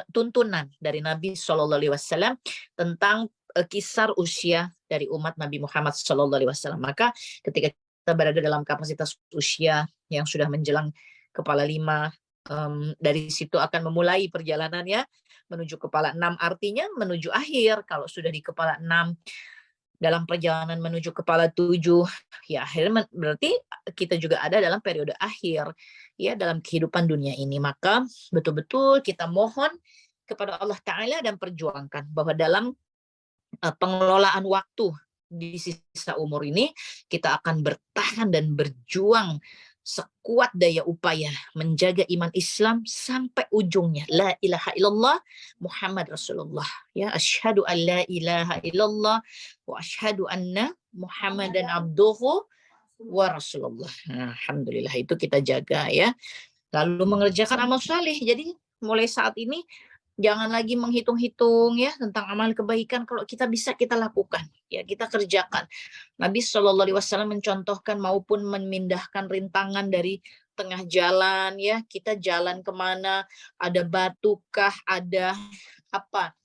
tuntunan dari Nabi Shallallahu Alaihi Wasallam tentang kisar usia dari umat Nabi Muhammad Shallallahu Alaihi Wasallam. Maka ketika kita berada dalam kapasitas usia yang sudah menjelang kepala 5, dari situ akan memulai perjalanannya menuju kepala 6. Artinya menuju akhir. Kalau sudah di kepala 6, dalam perjalanan menuju kepala 7, ya akhirnya berarti kita juga ada dalam periode akhir ya dalam kehidupan dunia ini. Maka betul-betul kita mohon kepada Allah Ta'ala dan perjuangkan bahwa dalam pengelolaan waktu di sisa umur ini kita akan bertahan dan berjuang sekuat daya upaya menjaga iman Islam sampai ujungnya. La ilaha illallah Muhammad Rasulullah. Ya, asyhadu an la ilaha illallah wa asyhadu anna Muhammadan abduhu wa rasulullah. Nah, alhamdulillah itu kita jaga ya. Lalu mengerjakan amal saleh. Jadi mulai saat ini jangan lagi menghitung-hitung ya tentang amal kebaikan. Kalau kita bisa kita lakukan, ya kita kerjakan. Nabi SAW mencontohkan maupun memindahkan rintangan dari tengah jalan ya. Kita jalan kemana, ada batu kah, ada apa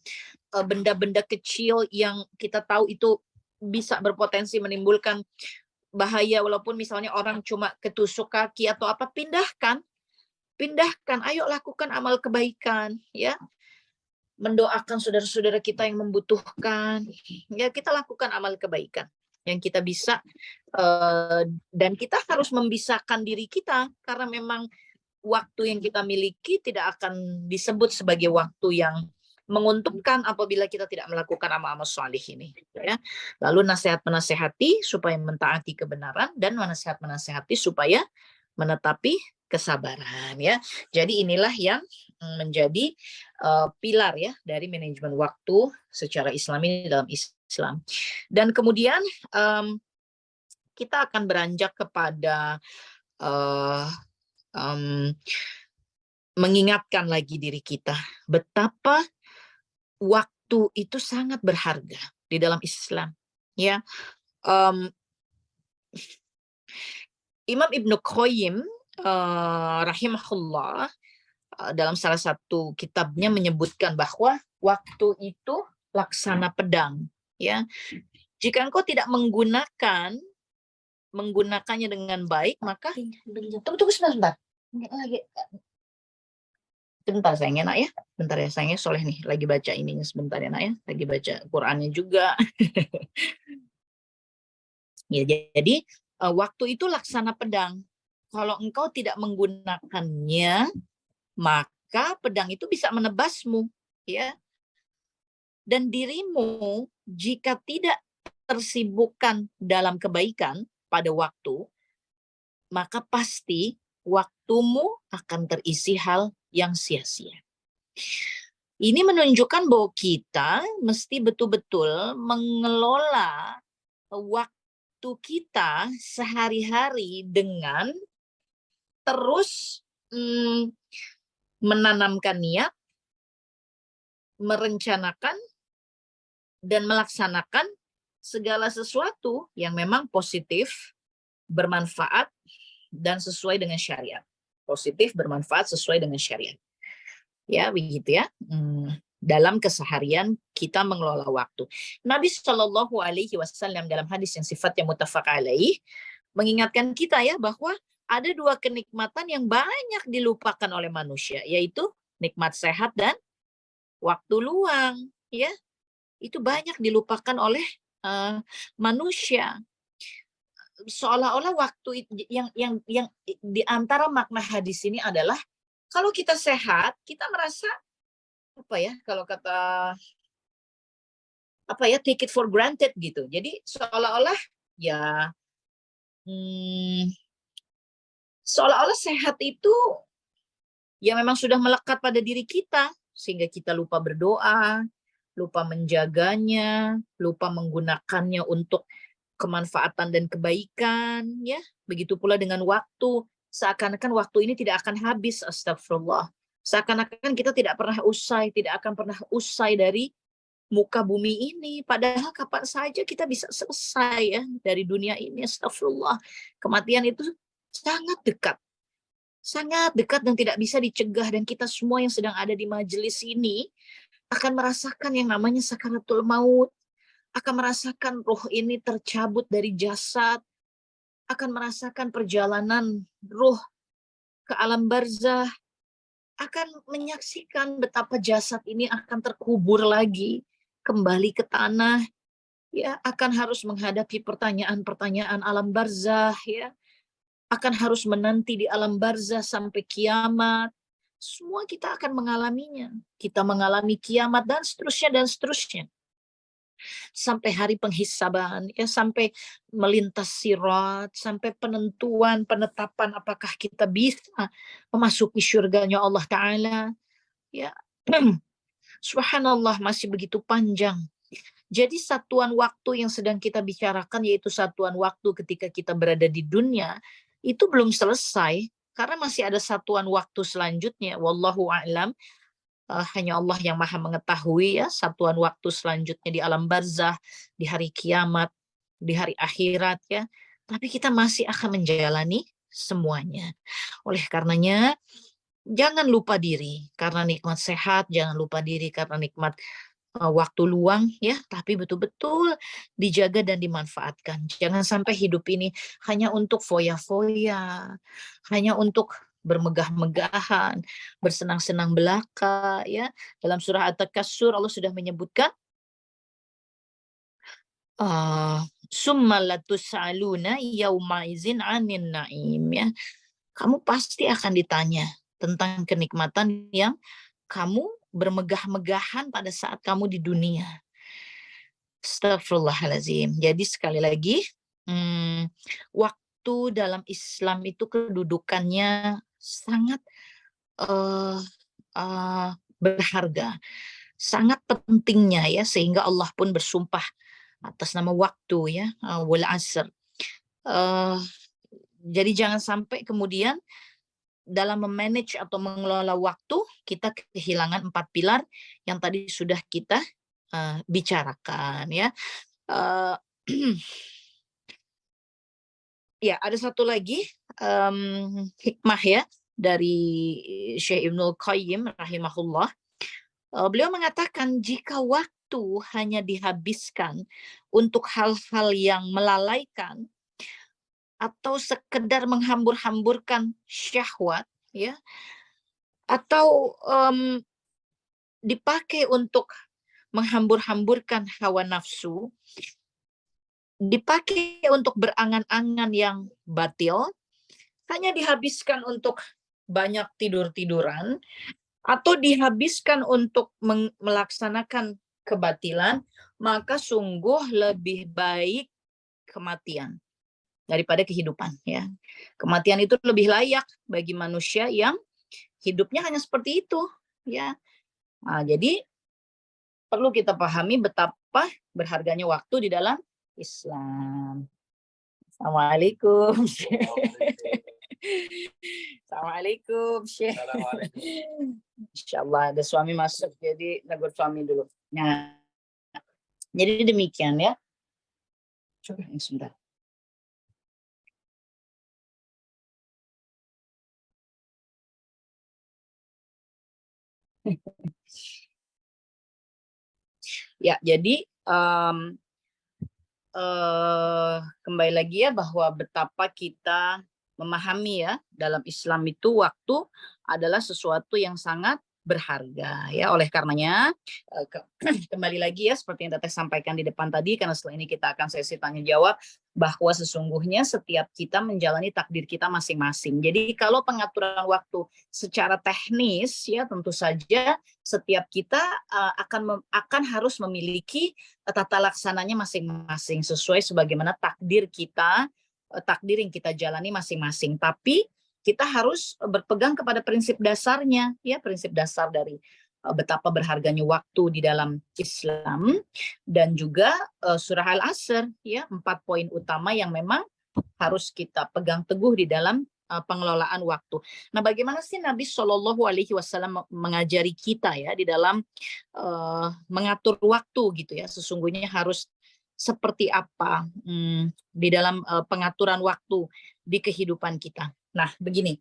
benda-benda kecil yang kita tahu itu bisa berpotensi menimbulkan bahaya, walaupun misalnya orang cuma ketusuk kaki atau apa, pindahkan, ayo lakukan amal kebaikan ya. Mendoakan saudara-saudara kita yang membutuhkan, ya kita lakukan amal kebaikan yang kita bisa, dan kita harus membisahkan diri kita karena memang waktu yang kita miliki tidak akan disebut sebagai waktu yang menguntungkan apabila kita tidak melakukan amal-amal salih ini ya. Lalu nasihat menasehati supaya mentaati kebenaran dan nasihat menasehati supaya menetapi kesabaran ya. Jadi inilah yang menjadi pilar ya dari manajemen waktu secara Islami dalam Islam. Dan kemudian kita akan beranjak kepada mengingatkan lagi diri kita betapa waktu itu sangat berharga di dalam Islam ya. Imam Ibnu Qayyim rahimahullah dalam salah satu kitabnya menyebutkan bahwa waktu itu laksana pedang ya. Jika engkau tidak menggunakannya dengan baik, maka tunggu sebentar. Bentar sayangnya nak ya. Bentar ya sayangnya, Soleh nih lagi baca ininya sebentar ya nak ya. Lagi baca Qur'annya juga. Ya, jadi waktu itu laksana pedang. Kalau engkau tidak menggunakannya, maka pedang itu bisa menebasmu ya. Dan dirimu jika tidak tersibukkan dalam kebaikan pada waktu, maka pasti waktumu akan terisi hal yang sia-sia. Ini menunjukkan bahwa kita mesti betul-betul mengelola waktu kita sehari-hari dengan terus menanamkan niat, merencanakan, dan melaksanakan segala sesuatu yang memang positif, bermanfaat, dan sesuai dengan syariat. Positif, bermanfaat, sesuai dengan syariat. Ya, begitu ya. Dalam keseharian kita mengelola waktu. Nabi SAW dalam hadis yang sifatnya muttafaq alaih mengingatkan kita ya bahwa ada dua kenikmatan yang banyak dilupakan oleh manusia, yaitu nikmat sehat dan waktu luang ya. Itu banyak dilupakan oleh manusia. Seolah-olah waktu yang di antara makna hadis ini adalah kalau kita sehat, kita merasa apa ya, kalau kata apa ya, take it for granted gitu. Jadi seolah-olah ya seolah-olah sehat itu ya memang sudah melekat pada diri kita sehingga kita lupa berdoa, lupa menjaganya, lupa menggunakannya untuk kemanfaatan dan kebaikan ya. Begitu pula dengan waktu, seakan-akan waktu ini tidak akan habis, astagfirullah. Seakan-akan kita tidak akan pernah usai dari muka bumi ini, padahal kapan saja kita bisa selesai ya dari dunia ini, astagfirullah. Kematian itu sangat dekat dan tidak bisa dicegah, dan kita semua yang sedang ada di majelis ini akan merasakan yang namanya sakaratul maut, akan merasakan roh ini tercabut dari jasad, akan merasakan perjalanan roh ke alam barzah, akan menyaksikan betapa jasad ini akan terkubur lagi, kembali ke tanah, ya, akan harus menghadapi pertanyaan-pertanyaan alam barzah, ya, akan harus menanti di alam barzah sampai kiamat, Semua kita akan mengalaminya. Kita mengalami kiamat dan seterusnya dan seterusnya. Sampai hari penghisaban, ya, sampai melintas sirat, sampai penentuan, penetapan apakah kita bisa memasuki surganya Allah Ta'ala. Ya, subhanallah, masih begitu panjang. Jadi satuan waktu yang sedang kita bicarakan, yaitu satuan waktu ketika kita berada di dunia, itu belum selesai, karena masih ada satuan waktu selanjutnya. Wallahu a'lam. Hanya Allah yang maha mengetahui ya satuan waktu selanjutnya di alam barzah, di hari kiamat, di hari akhirat ya. Tapi kita masih akan menjalani semuanya. Oleh karenanya, jangan lupa diri karena nikmat sehat, jangan lupa diri karena nikmat waktu luang ya, tapi betul-betul dijaga dan dimanfaatkan. Jangan sampai hidup ini hanya untuk foya-foya, hanya untuk bermegah-megahan, bersenang-senang belaka ya. Dalam surah At-Takatsur Allah sudah menyebutkan summa latus'aluna yauma izin 'anin na'im ya. Kamu pasti akan ditanya tentang kenikmatan yang kamu bermegah-megahan pada saat kamu di dunia. Astagfirullahaladzim. Jadi sekali lagi, waktu dalam Islam itu kedudukannya sangat berharga, sangat pentingnya ya, sehingga Allah pun bersumpah atas nama waktu ya, wal asr. Jadi jangan sampai kemudian dalam memanage atau mengelola waktu kita kehilangan 4 pilar yang tadi sudah kita bicarakan ya. Ya, ada satu lagi hikmah ya dari Syekh Ibnul Qayyim rahimahullah. Beliau mengatakan jika waktu hanya dihabiskan untuk hal-hal yang melalaikan atau sekedar menghambur-hamburkan syahwat ya, atau dipakai untuk menghambur-hamburkan hawa nafsu, dipakai untuk berangan-angan yang batil, hanya dihabiskan untuk banyak tidur-tiduran, atau dihabiskan untuk melaksanakan kebatilan, maka sungguh lebih baik kematian daripada kehidupan ya. Kematian itu lebih layak bagi manusia yang hidupnya hanya seperti itu ya. Nah, jadi perlu kita pahami betapa berharganya waktu di dalam Islam. Assalamualaikum. Assalamualaikum, Syekh. Insyaallah ada suami masuk, jadi negur suami dulu. Nah, jadi demikian ya. Coba sebentar. Ya, jadi kembali lagi ya bahwa betapa kita memahami ya dalam Islam itu waktu adalah sesuatu yang sangat berharga ya. Oleh karenanya kembali lagi ya seperti yang Teteh sampaikan di depan tadi, karena setelah ini kita akan sesi tanya jawab, bahwa sesungguhnya setiap kita menjalani takdir kita masing-masing. Jadi kalau pengaturan waktu secara teknis ya tentu saja setiap kita akan harus memiliki tata laksananya masing-masing sesuai sebagaimana takdir kita, takdir yang kita jalani masing-masing. Tapi kita harus berpegang kepada prinsip dasarnya ya, prinsip dasar dari betapa berharganya waktu di dalam Islam, dan juga surah Al-Asr ya, 4 poin utama yang memang harus kita pegang teguh di dalam pengelolaan waktu. Nah, bagaimana sih Nabi Shallallahu Alaihi Wasallam mengajari kita ya di dalam mengatur waktu gitu ya? Sesungguhnya harus seperti apa di dalam pengaturan waktu di kehidupan kita. Nah, begini.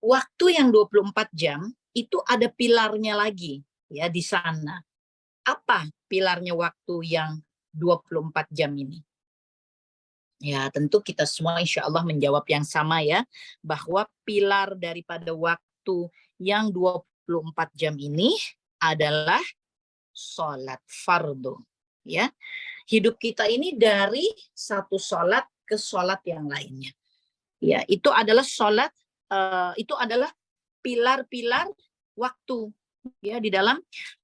Waktu yang 24 jam itu ada pilarnya lagi ya di sana. Apa pilarnya waktu yang 24 jam ini? Ya, tentu kita semua insya Allah menjawab yang sama ya, bahwa pilar daripada waktu yang 24 jam ini adalah sholat fardu. Ya, hidup kita ini dari satu sholat ke sholat yang lainnya. Ya, itu adalah sholat, itu adalah pilar-pilar waktu ya di dalam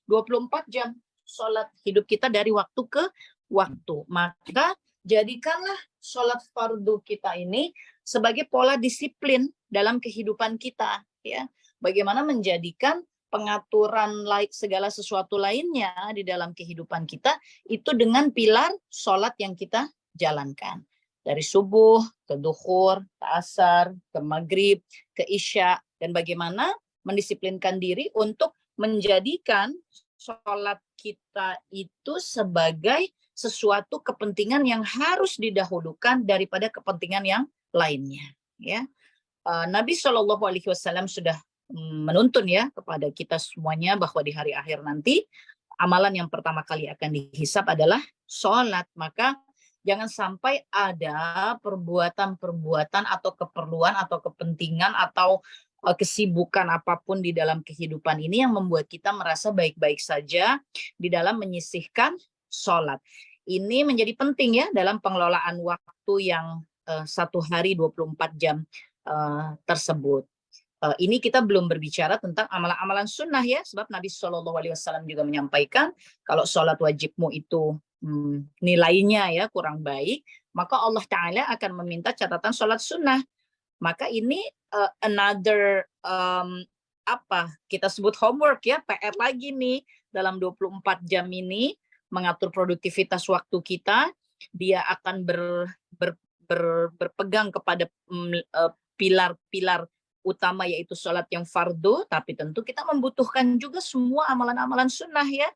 24 jam sholat hidup kita dari waktu ke waktu. Maka jadikanlah sholat fardu kita ini sebagai pola disiplin dalam kehidupan kita ya. Bagaimana menjadikan pengaturan segala sesuatu lainnya di dalam kehidupan kita itu dengan pilar sholat yang kita jalankan. Dari subuh ke duhur, ke asar, ke maghrib, ke isya. Dan bagaimana mendisiplinkan diri untuk menjadikan sholat kita itu sebagai sesuatu kepentingan yang harus didahulukan daripada kepentingan yang lainnya. Ya, Nabi SAW sudah menuntun ya kepada kita semuanya bahwa di hari akhir nanti amalan yang pertama kali akan dihisab adalah sholat. Maka jangan sampai ada perbuatan-perbuatan atau keperluan atau kepentingan atau kesibukan apapun di dalam kehidupan ini yang membuat kita merasa baik-baik saja di dalam menyisihkan sholat. Ini menjadi penting ya dalam pengelolaan waktu yang satu hari 24 jam tersebut. Ini kita belum berbicara tentang amalan-amalan sunnah ya, sebab Nabi SAW juga menyampaikan kalau sholat wajibmu itu nilainya ya kurang baik, maka Allah Ta'ala akan meminta catatan sholat sunnah. Maka ini another kita sebut homework ya, PR lagi nih dalam 24 jam ini mengatur produktivitas waktu kita. Dia akan berpegang kepada pilar-pilar utama yaitu sholat yang fardu, tapi tentu kita membutuhkan juga semua amalan-amalan sunnah ya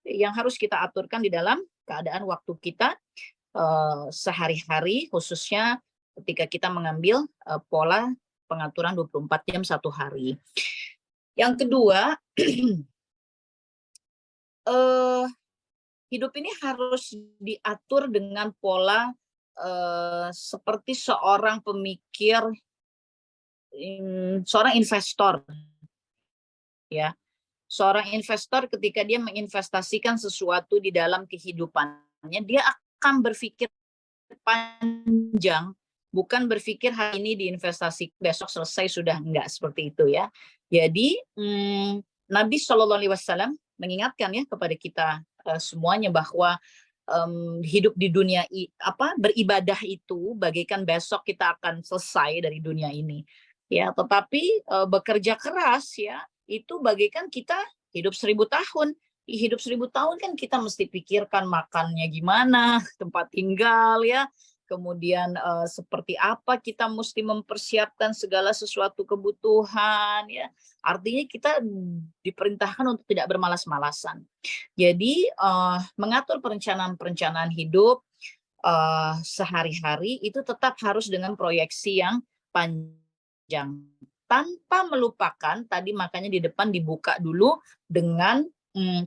yang harus kita aturkan di dalam keadaan waktu kita sehari-hari, khususnya ketika kita mengambil pola pengaturan 24 jam satu hari. Yang kedua, hidup ini harus diatur dengan pola seperti seorang pemikir, seorang investor ya. Seorang investor ketika dia menginvestasikan sesuatu di dalam kehidupannya, dia akan berpikir panjang, bukan berpikir hari ini diinvestasi besok selesai sudah, enggak seperti itu ya. Jadi Nabi SAW mengingatkan ya kepada kita semuanya bahwa hidup di dunia beribadah itu bagaikan besok kita akan selesai dari dunia ini. Ya, tetapi bekerja keras ya itu bagaikan kita hidup 1000 tahun. Hidup 1000 tahun kan kita mesti pikirkan makannya gimana, tempat tinggal ya, kemudian seperti apa kita mesti mempersiapkan segala sesuatu kebutuhan ya. Artinya kita diperintahkan untuk tidak bermalas-malasan. Jadi mengatur perencanaan hidup sehari-hari itu tetap harus dengan proyeksi yang panjang, tanpa melupakan tadi, makanya di depan dibuka dulu dengan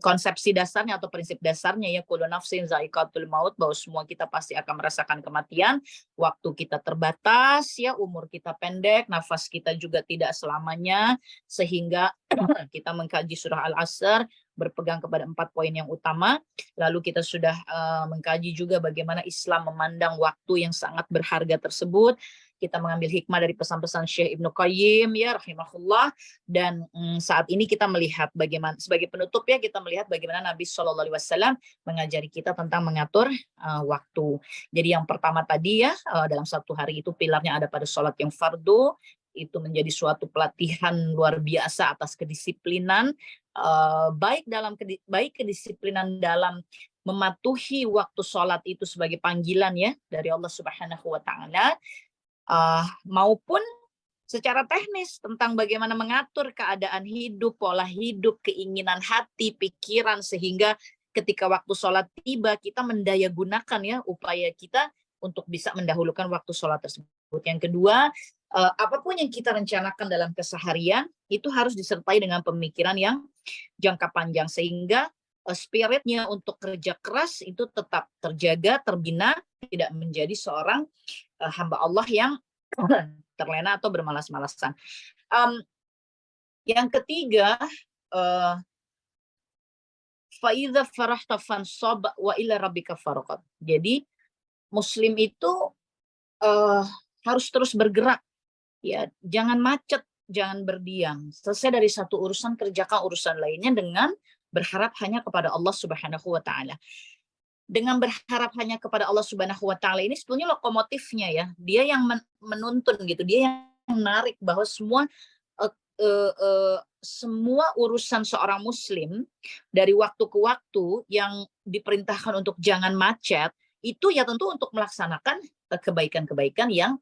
konsepsi dasarnya atau prinsip dasarnya ya, kullu nafsin za'iqatul maut, bahwa semua kita pasti akan merasakan kematian, waktu kita terbatas ya, umur kita pendek, nafas kita juga tidak selamanya, sehingga kita mengkaji surah Al-Asr berpegang kepada 4 poin yang utama. Lalu kita sudah mengkaji juga bagaimana Islam memandang waktu yang sangat berharga tersebut. Kita mengambil hikmah dari pesan-pesan Syekh Ibnu Qayyim ya rahimahullah, dan saat ini kita melihat bagaimana, sebagai penutup ya, kita melihat bagaimana Nabi SAW mengajari kita tentang mengatur waktu. Jadi yang pertama tadi ya, dalam satu hari itu pilarnya ada pada sholat yang fardu, itu menjadi suatu pelatihan luar biasa atas kedisiplinan, baik kedisiplinan dalam mematuhi waktu sholat itu sebagai panggilan ya dari Allah Subhanahu wa Ta'ala, maupun secara teknis tentang bagaimana mengatur keadaan hidup, pola hidup, keinginan hati, pikiran, sehingga ketika waktu sholat tiba kita mendayagunakan ya upaya kita untuk bisa mendahulukan waktu sholat tersebut. Yang kedua, apapun yang kita rencanakan dalam keseharian itu harus disertai dengan pemikiran yang jangka panjang, sehingga spiritnya untuk kerja keras itu tetap terjaga, terbina, tidak menjadi seorang hamba Allah yang terlena atau bermalas-malasan. Yang ketiga, fa'idza farahta fansab wa ila rabbika farghab. Jadi muslim itu harus terus bergerak ya, jangan macet jangan berdiam. Selesai dari satu urusan, kerjakan urusan lainnya dengan berharap hanya kepada Allah Subhanahu wa taala. Dengan berharap hanya kepada Allah Subhanahu wa taala ini sebetulnya lokomotifnya ya. Dia yang menuntun gitu, dia yang menarik bahwa semua urusan seorang muslim dari waktu ke waktu yang diperintahkan untuk jangan macet, itu ya tentu untuk melaksanakan kebaikan-kebaikan yang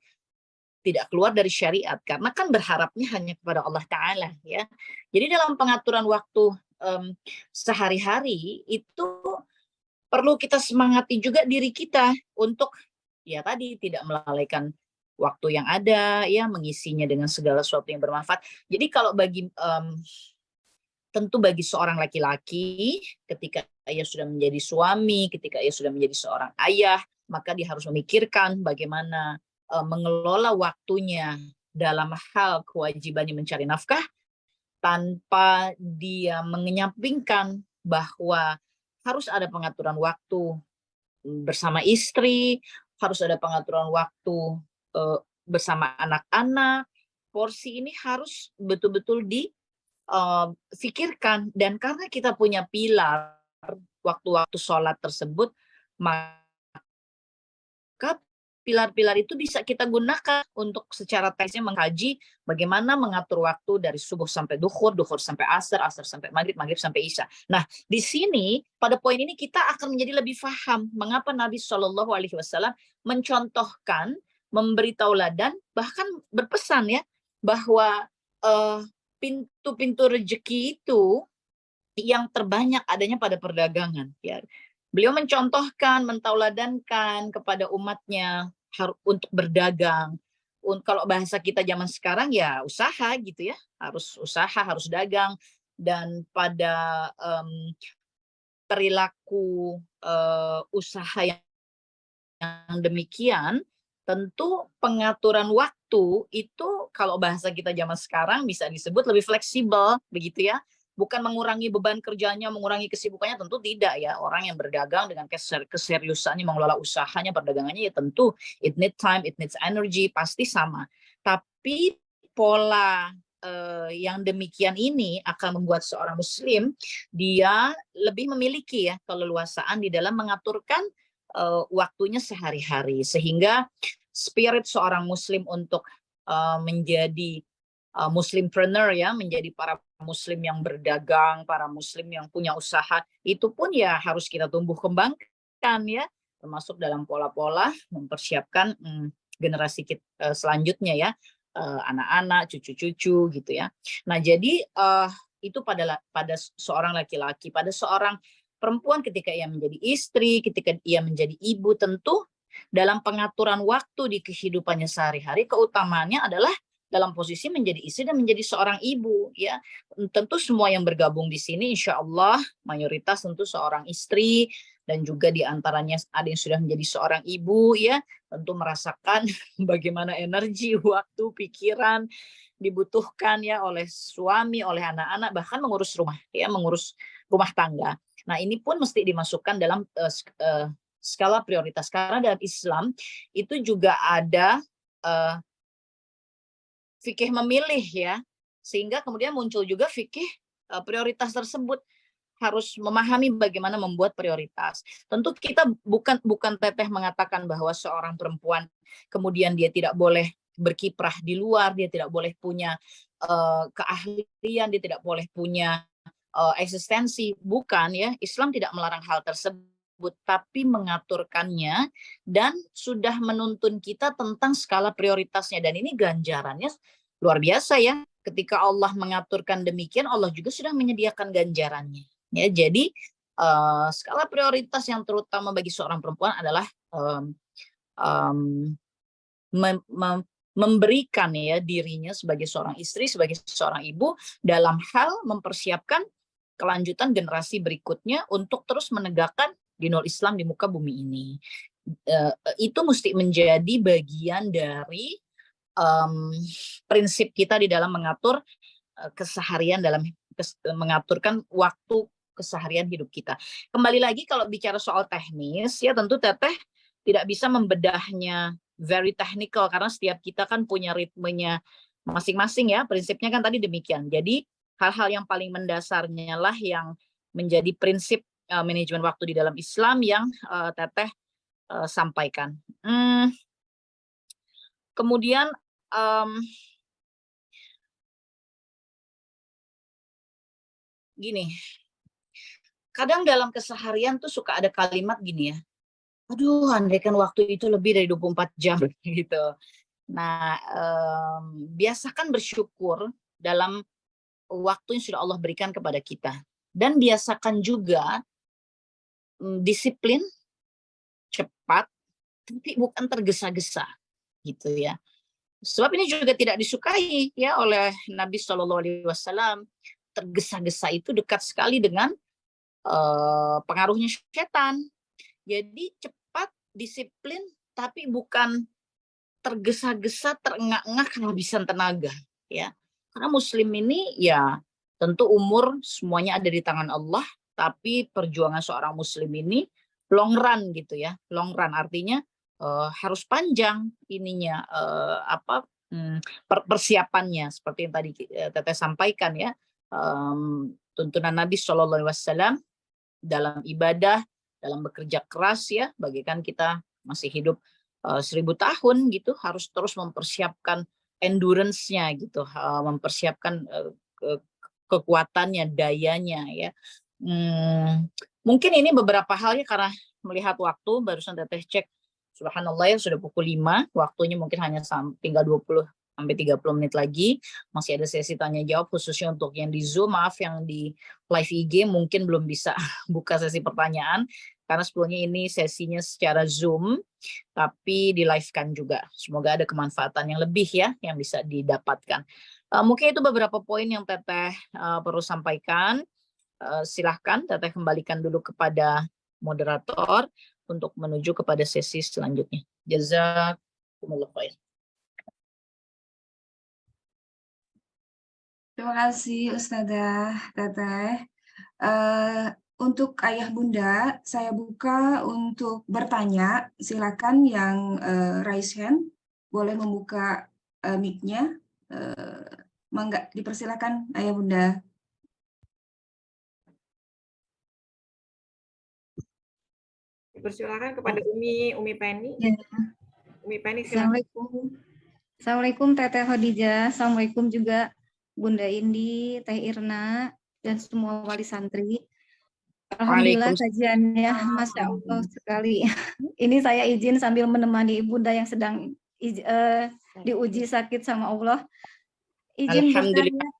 tidak keluar dari syariat, karena kan berharapnya hanya kepada Allah Ta'ala ya. Jadi dalam pengaturan waktu sehari-hari itu perlu kita semangati juga diri kita untuk ya tadi tidak melalaikan waktu yang ada ya, mengisinya dengan segala sesuatu yang bermanfaat. Jadi kalau tentu bagi seorang laki-laki ketika ia sudah menjadi suami, ketika ia sudah menjadi seorang ayah, maka dia harus memikirkan bagaimana mengelola waktunya dalam hal kewajibannya mencari nafkah tanpa dia mengenyampingkan bahwa harus ada pengaturan waktu bersama istri, harus ada pengaturan waktu bersama anak-anak. Porsi ini harus betul-betul difikirkan, dan karena kita punya pilar waktu-waktu sholat tersebut, maka pilar-pilar itu bisa kita gunakan untuk secara teknisnya mengkaji bagaimana mengatur waktu dari subuh sampai duhur, duhur sampai asar, asar sampai maghrib, maghrib sampai isya. Nah, di sini pada poin ini kita akan menjadi lebih paham mengapa Nabi Shallallahu Alaihi Wasallam mencontohkan, memberi tauladan, bahkan berpesan ya bahwa pintu-pintu rezeki itu yang terbanyak adanya pada perdagangan. Ya. Beliau mencontohkan, mentauladankan kepada umatnya untuk berdagang. Kalau bahasa kita zaman sekarang ya usaha gitu ya, harus usaha, harus dagang. Dan pada perilaku usaha yang demikian, tentu pengaturan waktu itu kalau bahasa kita zaman sekarang bisa disebut lebih fleksibel begitu ya. Bukan mengurangi beban kerjanya, mengurangi kesibukannya, tentu tidak ya. Orang yang berdagang dengan keseriusannya mengelola usahanya, perdagangannya ya tentu it needs time, it needs energy, pasti sama. Tapi pola yang demikian ini akan membuat seorang muslim dia lebih memiliki ya keleluasaan di dalam mengaturkan waktunya sehari-hari, sehingga spirit seorang muslim untuk menjadi muslimpreneur ya, menjadi para muslim yang berdagang, para muslim yang punya usaha, itu pun ya harus kita tumbuh kembangkan ya, termasuk dalam pola-pola mempersiapkan generasi selanjutnya ya, anak-anak, cucu-cucu gitu ya. Nah jadi itu pada seorang laki-laki, pada seorang perempuan ketika ia menjadi istri, ketika ia menjadi ibu, tentu dalam pengaturan waktu di kehidupannya sehari-hari, keutamaannya adalah dalam posisi menjadi istri dan menjadi seorang ibu ya. Tentu semua yang bergabung di sini insya Allah mayoritas tentu seorang istri, dan juga diantaranya ada yang sudah menjadi seorang ibu ya, tentu merasakan bagaimana energi, waktu, pikiran dibutuhkan ya oleh suami, oleh anak-anak, bahkan mengurus rumah ya, mengurus rumah tangga. Nah ini pun mesti dimasukkan dalam skala prioritas, karena dalam Islam itu juga ada fikih memilih ya, sehingga kemudian muncul juga fikih prioritas tersebut, harus memahami bagaimana membuat prioritas. Tentu kita bukan teteh mengatakan bahwa seorang perempuan kemudian dia tidak boleh berkiprah di luar, dia tidak boleh punya keahlian, dia tidak boleh punya eksistensi, bukan ya. Islam tidak melarang hal tersebut, tapi mengaturkannya dan sudah menuntun kita tentang skala prioritasnya, dan ini ganjarannya luar biasa ya. Ketika Allah mengaturkan demikian, Allah juga sudah menyediakan ganjarannya ya. Jadi skala prioritas yang terutama bagi seorang perempuan adalah memberikan ya dirinya sebagai seorang istri, sebagai seorang ibu dalam hal mempersiapkan kelanjutan generasi berikutnya untuk terus menegakkan dinul Islam di muka bumi ini. Itu mesti menjadi bagian dari prinsip kita di dalam mengatur keseharian, dalam mengaturkan waktu keseharian hidup kita. Kembali lagi kalau bicara soal teknis ya, tentu teteh tidak bisa membedahnya very technical, karena setiap kita kan punya ritmenya masing-masing ya, prinsipnya kan tadi demikian. Jadi hal-hal yang paling mendasarnya lah yang menjadi prinsip manajemen waktu di dalam Islam yang Teteh sampaikan. Kemudian gini, kadang dalam keseharian tuh suka ada kalimat gini ya, aduh andaikan waktu itu lebih dari 24 jam gitu. Nah, biasakan bersyukur dalam waktu yang sudah Allah berikan kepada kita. Dan biasakan juga disiplin, cepat, tapi bukan tergesa-gesa gitu ya. Sebab ini juga tidak disukai ya oleh Nabi SAW. Tergesa-gesa itu dekat sekali dengan pengaruhnya setan. Jadi cepat, disiplin, tapi bukan tergesa-gesa, terengah-engah kehabisan tenaga ya. Karena muslim ini ya tentu umur semuanya ada di tangan Allah, tapi perjuangan seorang muslim ini long run gitu ya. Long run artinya harus panjang ininya persiapannya seperti yang tadi Teteh sampaikan ya. Tuntunan Nabi SAW dalam ibadah, dalam bekerja keras ya, bagaikan kita masih hidup 1000 tahun gitu, harus terus mempersiapkan endurance-nya gitu, mempersiapkan kekuatannya, dayanya ya. Mungkin ini beberapa halnya karena melihat waktu, barusan Teteh cek, subhanallah ya sudah pukul 5, waktunya mungkin hanya tinggal 20 sampai 30 menit lagi, masih ada sesi tanya jawab khususnya untuk yang di Zoom. Maaf yang di live IG mungkin belum bisa buka sesi pertanyaan karena sebelumnya ini sesinya secara Zoom tapi di live-kan juga. Semoga ada kemanfaatan yang lebih ya yang bisa didapatkan. Mungkin itu beberapa poin yang Teteh perlu sampaikan. Silahkan Teteh kembalikan dulu kepada moderator untuk menuju kepada sesi selanjutnya. Jazakumullah khair. Terima kasih Ustazah Teteh. Untuk ayah bunda, saya buka untuk bertanya. Silakan yang raise hand, boleh membuka mic-nya. Mangga, dipersilakan ayah bunda. Dipersilakan kepada Umi Penny. Ya. Umi Penny silakan. Assalamualaikum Teteh Khadijah. Assalamualaikum juga Bunda Indi, Teh Irna, dan semua wali santri. Alhamdulillah kajiannya Masya Allah sekali. Ini saya izin sambil menemani Bunda yang sedang diuji sakit sama Allah. Izin Alhamdulillah.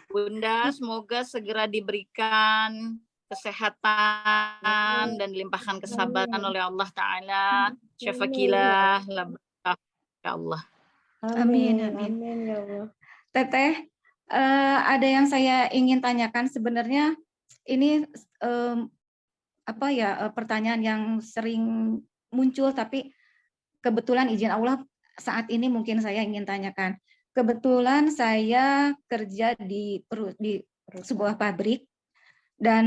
Bunda semoga segera diberikan kesehatan dan dilimpahkan kesabaran oleh Allah Ta'ala. Syafakilah. Ya Allah. Amin. Ya Allah. Teteh, ada yang saya ingin tanyakan sebenarnya ini pertanyaan yang sering muncul tapi kebetulan izin Allah saat ini mungkin saya ingin tanyakan. Kebetulan saya kerja di sebuah pabrik dan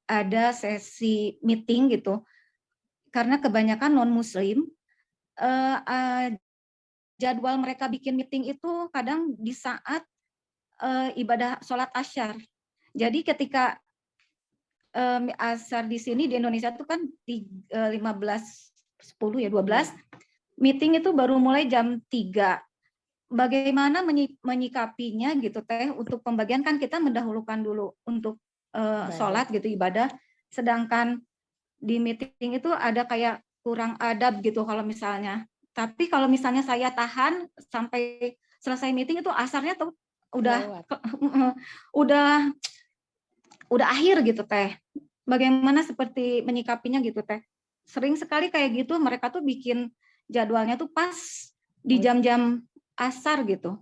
ada sesi meeting gitu. Karena kebanyakan non-muslim jadwal mereka bikin meeting itu kadang di saat ibadah sholat asyar. Jadi ketika asar di sini di Indonesia itu kan 12 meeting itu baru mulai jam 3. Bagaimana menyikapinya gitu Teh, untuk pembagian kan kita mendahulukan dulu untuk sholat gitu ibadah, sedangkan di meeting itu ada kayak kurang adab gitu kalau misalnya. Tapi kalau misalnya saya tahan sampai selesai meeting itu asarnya tuh udah akhir gitu Teh. Bagaimana seperti menyikapinya gitu Teh? Sering sekali kayak gitu mereka tuh bikin jadwalnya tuh pas di jam-jam asar gitu.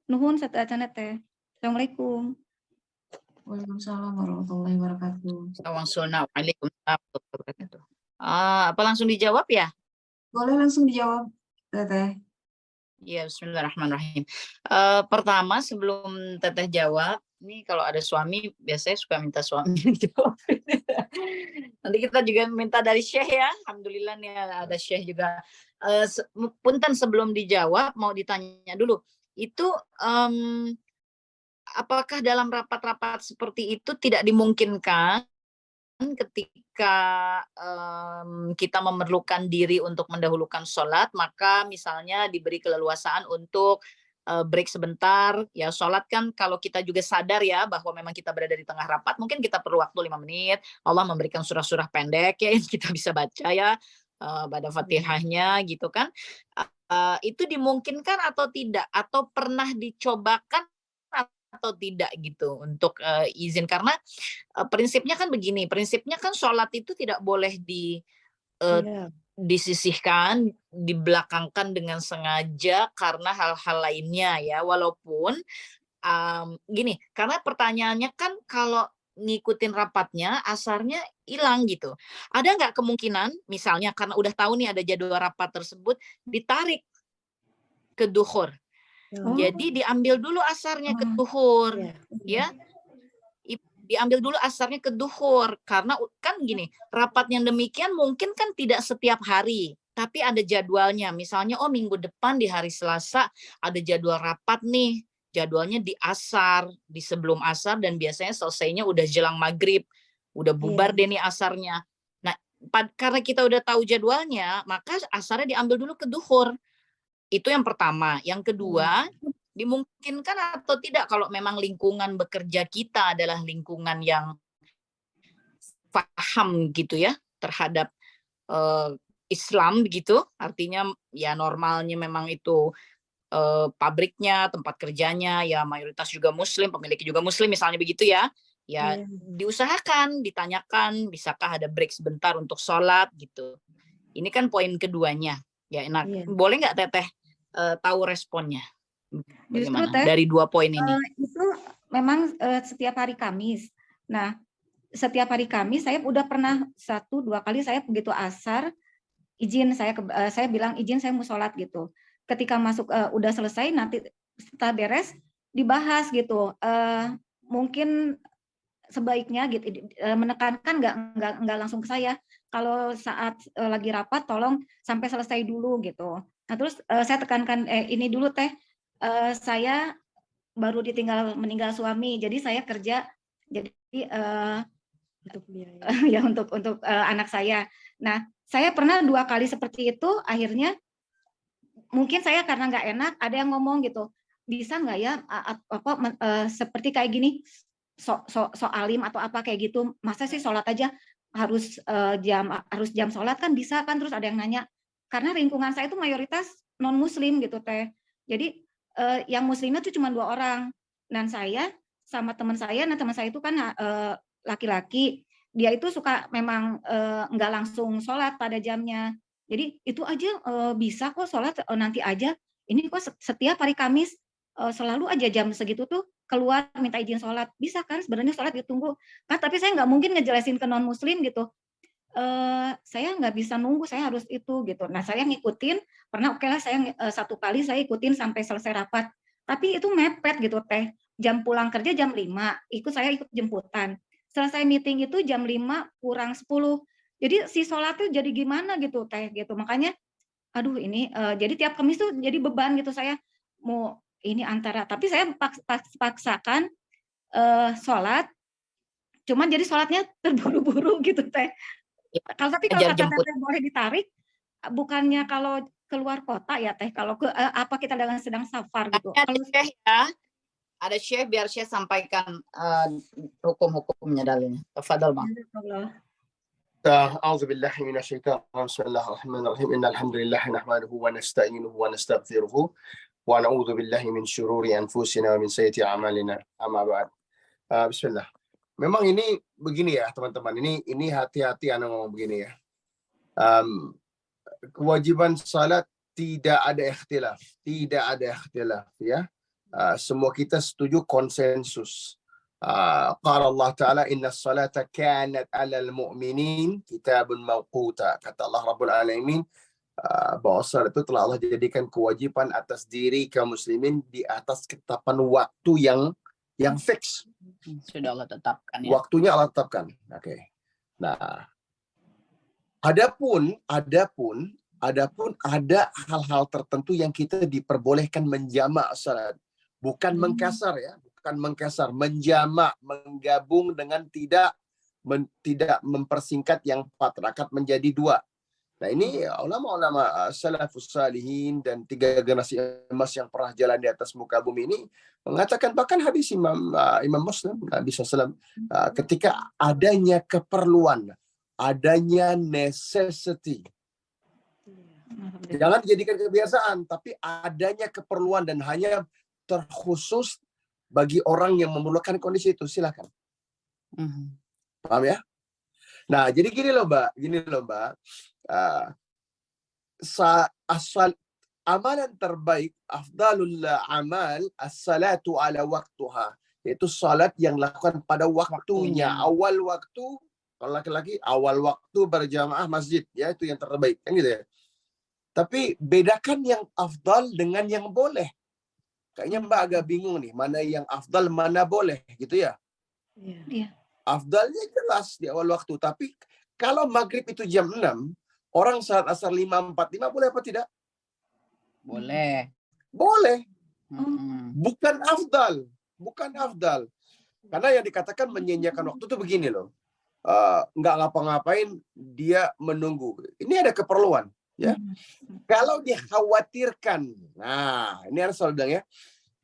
Nuhun sateuacan Teh. Assalamualaikum. Waalaikumsalam warahmatullahi wabarakatuh. Waalaikumsalam warahmatullahi wabarakatuh. Apa langsung dijawab ya? Boleh langsung dijawab, Teteh. Ya, bismillahirrahmanirrahim. Pertama sebelum Teteh jawab, ini kalau ada suami biasanya suka minta suami jawab. Nanti kita juga minta dari Syekh ya. Alhamdulillah nih ada Syekh juga. Punten sebelum dijawab mau ditanya dulu. Itu apakah dalam rapat-rapat seperti itu tidak dimungkinkan ketika kita memerlukan diri untuk mendahulukan sholat, maka misalnya diberi keleluasaan untuk break sebentar, ya sholat kan kalau kita juga sadar ya bahwa memang kita berada di tengah rapat, mungkin kita perlu waktu 5 menit, Allah memberikan surah-surah pendek ya yang kita bisa baca ya, pada Fatihahnya gitu kan, itu dimungkinkan atau tidak, atau pernah dicobakan atau tidak gitu untuk izin, karena prinsipnya kan begini, prinsipnya kan sholat itu tidak boleh disisihkan, dibelakangkan dengan sengaja karena hal-hal lainnya ya, walaupun gini, karena pertanyaannya kan kalau ngikutin rapatnya asarnya hilang gitu. Ada nggak kemungkinan misalnya karena udah tahu nih ada jadwal rapat tersebut ditarik ke duhur. Jadi diambil dulu asarnya ke duhur, ya. Diambil dulu asarnya ke duhur, karena kan gini, rapat yang demikian mungkin kan tidak setiap hari, tapi ada jadwalnya. Misalnya, oh minggu depan di hari Selasa ada jadwal rapat nih, jadwalnya di asar, di sebelum asar, dan biasanya selesainya udah jelang maghrib, udah bubar deh nih asarnya. Nah, karena kita udah tahu jadwalnya, maka asarnya diambil dulu ke duhur. Itu yang pertama. Yang kedua, dimungkinkan atau tidak kalau memang lingkungan bekerja kita adalah lingkungan yang paham gitu ya terhadap Islam begitu, artinya ya normalnya memang itu pabriknya, tempat kerjanya ya mayoritas juga muslim, pemiliknya juga muslim misalnya begitu ya, ya diusahakan, ditanyakan bisakah ada break sebentar untuk sholat gitu. Ini kan poin keduanya ya. Enak. Boleh nggak Teteh tahu responnya? Bagaimana? Justru Teh, dari 2 poin ini? Itu memang setiap hari Kamis. Nah, setiap hari Kamis saya udah pernah 1-2 kali saya begitu asar izin, saya bilang izin saya mau sholat gitu. Ketika masuk udah selesai, nanti setelah beres dibahas gitu. Mungkin sebaiknya gitu menekankan nggak langsung ke saya. Kalau saat lagi rapat tolong sampai selesai dulu gitu. Nah terus saya tekankan ini dulu Teh. Saya baru ditinggal meninggal suami, jadi saya kerja, jadi untuk biaya ya untuk anak saya. Nah, saya pernah 2 kali seperti itu, akhirnya mungkin saya karena nggak enak, ada yang ngomong gitu, bisa nggak ya seperti kayak gini, so alim atau apa kayak gitu, masa sih sholat aja harus jam sholat kan bisa kan, terus ada yang nanya, karena lingkungan saya itu mayoritas non muslim gitu Teh, jadi yang muslimnya tuh cuma 2 orang, dan saya sama teman saya, nah teman saya itu kan laki-laki, dia itu suka memang nggak langsung sholat pada jamnya, jadi itu aja bisa kok sholat nanti aja, ini kok setiap hari Kamis selalu aja jam segitu tuh keluar minta izin sholat, bisa kan sebenarnya sholat ditunggu kan, tapi saya nggak mungkin ngejelasin ke non muslim gitu, saya nggak bisa nunggu, saya harus itu gitu. Nah saya ngikutin, pernah oke lah saya 1 kali saya ikutin sampai selesai rapat, tapi itu mepet gitu Teh, jam pulang kerja jam 5, saya ikut jemputan, selesai meeting itu jam 5 kurang 10, jadi si sholat tuh jadi gimana gitu Teh gitu, makanya aduh ini jadi tiap Kamis tuh jadi beban gitu, saya mau ini antara, tapi saya paksakan sholat, cuman jadi sholatnya terburu-buru gitu Teh. Kalau kata Teteh boleh ditarik, bukannya kalau keluar kota ya Teh, kalau apa kita sedang safar gitu. Ada Syekh ya, ada Syekh, biar Syekh sampaikan hukum-hukumnya dalilnya. Tafadhal Bang. أعوذ بالله من الشيطان بسم الله الرحمن الرحيم إن الحمد لله نحمده ونستعينه ونستغفره ونعوذ بالله من شرور أنفسنا ومن سيئات أعمالنا أما بعد Bismillah. Memang ini begini ya teman-teman, ini hati-hati anak ngomong begini ya. Kewajiban salat tidak ada ikhtilaf ya. Semua kita setuju konsensus. Qala Allah Ta'ala inna salata kanat 'alal mu'minin kitabun mawquta. Kata Allah Rabbul Alamin bahwa salat itu telah Allah jadikan kewajiban atas diri kaum muslimin di atas ketetapan waktu yang fix. Sudah Allah tetapkan ya. Waktunya Allah tetapkan. Oke. Nah, Adapun ada hal-hal tertentu yang kita diperbolehkan menjamak salat. Bukan mengkasar ya, bukan mengkasar, menjamak, menggabung dengan tidak mempersingkat yang 4 rakaat menjadi 2. Nah, ini ulama-ulama salafus salihin dan 3 generasi emas yang pernah jalan di atas muka bumi ini mengatakan, bahkan hadis Imam Muslim Nabi SAW, ketika adanya keperluan, adanya necessity, jangan dijadikan kebiasaan, tapi adanya keperluan dan hanya terkhusus bagi orang yang memerlukan kondisi itu, silakan. Paham ya? Nah, jadi gini loh Mbak, amalan terbaik, afdalul amal as-salatu ala waktuha, yaitu salat yang dilakukan pada waktunya. Awal waktu, kalau laki-laki awal waktu berjamaah masjid, ya itu yang terbaik, kan gitu ya. Tapi bedakan yang afdal dengan yang boleh. Kayaknya Mbak agak bingung nih, mana yang afdal, mana boleh, gitu ya. Iya. Afdalnya jelas di awal waktu, tapi kalau maghrib itu jam 6, orang salat asar 5.45 boleh apa tidak? Boleh. Boleh. Mm-mm. Bukan afdal. Karena yang dikatakan menyanyiakan waktu itu begini loh. Nggak ngapa-ngapain, dia menunggu. Ini ada keperluan, ya. Kalau dikhawatirkan, nah ini harus selalu bilang ya.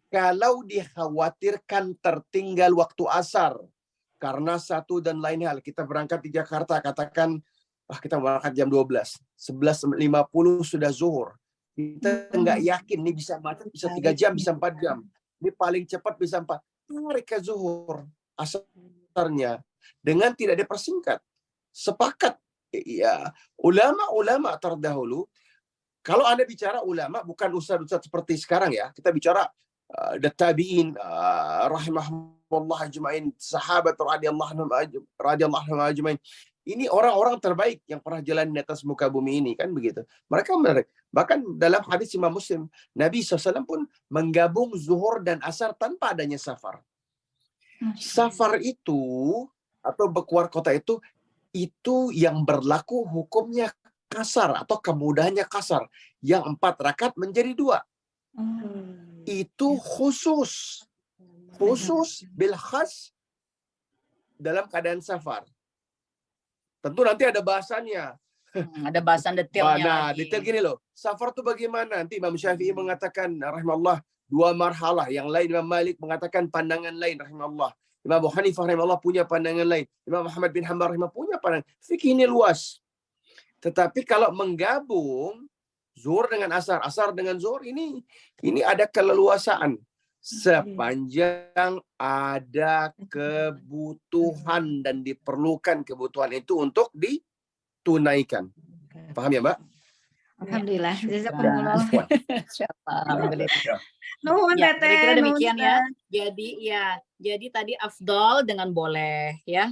Kalau dikhawatirkan tertinggal waktu asar karena satu dan lain hal, kita berangkat di Jakarta, katakan kita berangkat jam 12, 11.50 sudah zuhur. Kita nggak yakin nih bisa macet, bisa 3 jam, bisa 4 jam. Ini paling cepat bisa 4. Tarik ke zuhur asarnya dengan tidak dipersingkat. Sepakat ya ulama-ulama terdahulu. Kalau Anda bicara ulama, bukan ustadz-ustadz seperti sekarang ya. Kita bicara tabi'in rahimahullah ajmain, sahabat radhiyallahu anhum ajmain. Ini orang-orang terbaik yang pernah jalan di atas muka bumi ini, kan begitu. Mereka bahkan dalam hadis Imam Muslim, Nabi SAW pun menggabung zuhur dan asar tanpa adanya safar. Safar itu atau berkeluar kota itu yang berlaku hukumnya kasar atau kemudahannya kasar. Yang 4 rakaat menjadi 2. Itu khusus bil khas dalam keadaan safar. Tentu nanti ada bahasannya. Ada bahasan detailnya lagi. Detail gini loh. Safar itu bagaimana? Nanti Imam Syafi'i mengatakan rahimahullah 2 marhalah. Yang lain Imam Malik mengatakan pandangan lain rahimahullah. Imam Abu Hanifah rahimahullah punya pandangan lain. Imam Muhammad bin Hanbal rahimahullah punya pandangan. Fikih ini luas. Tetapi kalau menggabung zuhur dengan asar, asar dengan zuhur, ini ada keleluasaan. Sepanjang ada kebutuhan dan diperlukan kebutuhan itu untuk ditunaikan. Paham ya, Mbak? Alhamdulillah. Jazakumullah. Alhamdulillah. Nuhun Ya, Teteh. kira-kira demikian nuhun, ya. Jadi tadi afdal dengan boleh ya.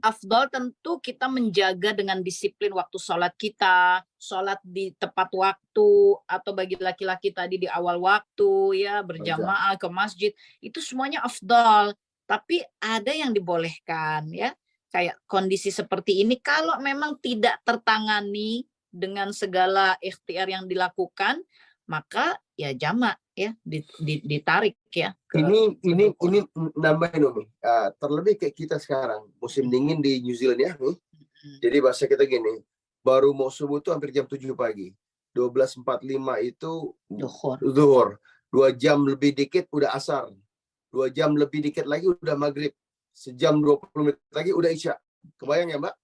Afdal tentu kita menjaga dengan disiplin waktu sholat kita, sholat di tepat waktu, atau bagi laki-laki tadi di awal waktu ya, berjamaah ke masjid, itu semuanya afdal. Tapi ada yang dibolehkan ya, kayak kondisi seperti ini kalau memang tidak tertangani dengan segala ikhtiar yang dilakukan, maka ya jamak ya, ditarik ya. Ini nambahin Umi. Terlebih kayak kita sekarang musim dingin di New Zealand ya. Jadi bahasa kita gini, baru mau subuh tuh hampir jam 7 pagi. 12.45 itu zuhur. 2 jam lebih dikit udah asar. 2 jam lebih dikit lagi udah maghrib. Sejam 20 menit lagi udah isya. Kebayang ya, Mbak?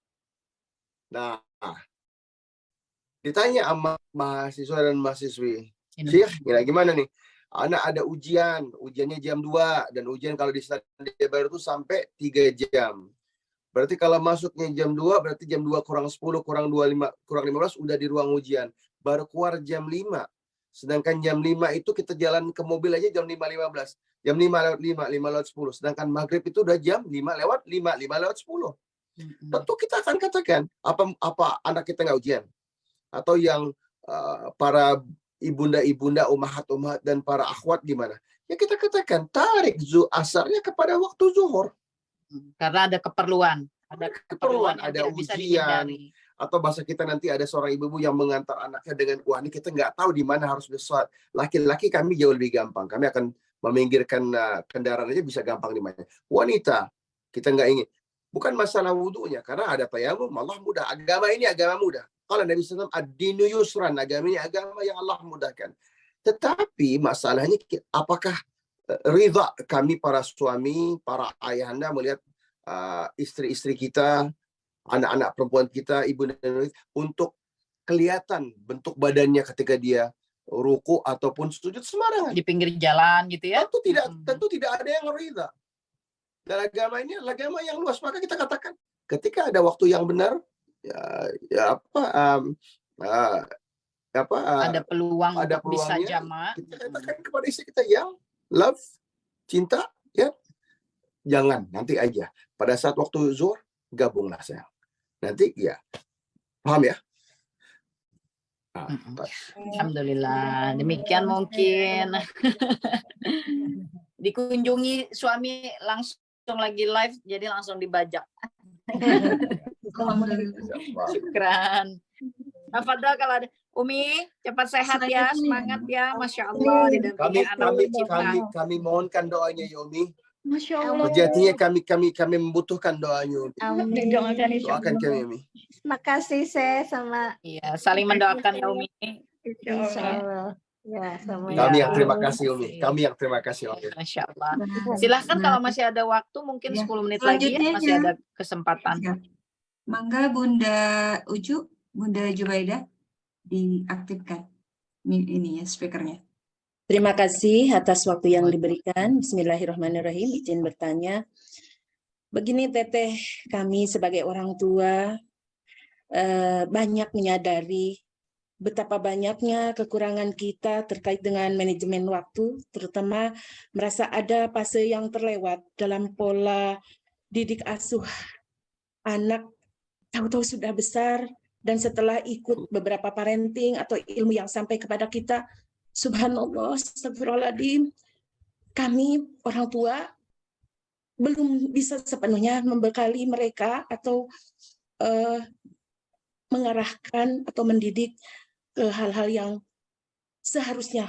Nah, ditanya sama mahasiswa dan mahasiswi, Syekh, gimana nih? Anak ada ujiannya jam 2, dan ujian kalau di Selandia Baru itu sampai 3 jam. Berarti kalau masuknya jam 2, berarti jam 2 kurang 10, kurang 25, kurang 15 udah di ruang ujian. Baru keluar jam 5. Sedangkan jam 5 itu kita jalan ke mobil aja jam 5.15. Jam 5:05, 5:10. Sedangkan maghrib itu udah jam 5:05, 5:10. Tentu kita akan katakan, apa anak kita nggak ujian? Atau yang para ibunda-ibunda, umahat dan para akhwat gimana? Ya kita katakan tarik asarnya kepada waktu zuhur. Karena ada keperluan, ada ujian, Atau bahasa kita nanti ada seorang ibu-ibu yang mengantar anaknya dengan, wah ini kita nggak tahu di mana harus bersolat. Laki-laki kami jauh lebih gampang. Kami akan meminggirkan kendaraan aja bisa gampang di mana. Wanita, kita nggak ingin. Bukan masalah wudhunya, karena ada tayamum, Allah mudah. Agama ini agama mudah. Kalau Nabi SAW, ad-dinu yusran, agama ini agama yang Allah mudahkan. Tetapi masalahnya, apakah ridha kami para suami, para ayahanda melihat istri-istri kita, anak-anak perempuan kita, ibu dan untuk kelihatan bentuk badannya ketika dia ruku ataupun sujud sembarangan Di pinggir jalan gitu ya. tentu tidak ada yang ridha. Dan agama ini adalah agama yang luas, maka kita katakan ketika ada waktu yang benar Ada peluang ada untuk bisa peluangnya, jamak. kita katakan kepada istri kita yang love, cinta, ya jangan nanti aja pada saat waktu zuhur gabunglah sayang. Nanti ya paham ya. Alhamdulillah. Demikian mungkin dikunjungi suami langsung lagi live, jadi langsung dibajak. Syukran. Tafadhol kalau ada. Umi, cepat sehat ya, semangat ya, Masya Allah. Kami mohonkan doanya ya Umi. Masya Allah. Sejatinya kami membutuhkan doanya. Amin. Doakan kami Umi. Makasih saya sama Iya, saling mendoakan ya Umi. Insya Allah. Ya, sama Kami ya. yang terima kasih Umi. Kami yang terima kasih Umi. Masya Allah. Silahkan kalau masih ada waktu, mungkin Ya. 10 menit lagi ya, masih ada kesempatan. Ya. Mangga Bunda Ucu, Bunda Jubaidah diaktifkan ini ya speakernya. Terima kasih atas waktu yang diberikan. Bismillahirrahmanirrahim. Izin bertanya. Begini Teteh, kami sebagai orang tua banyak menyadari betapa banyaknya kekurangan kita terkait dengan manajemen waktu, terutama merasa ada fase yang terlewat dalam pola didik asuh anak, tahu-tahu sudah besar, dan setelah ikut beberapa parenting atau ilmu yang sampai kepada kita, subhanallah, astagfirullahaladzim, kami orang tua belum bisa sepenuhnya membekali mereka atau mengarahkan atau mendidik ke hal-hal yang seharusnya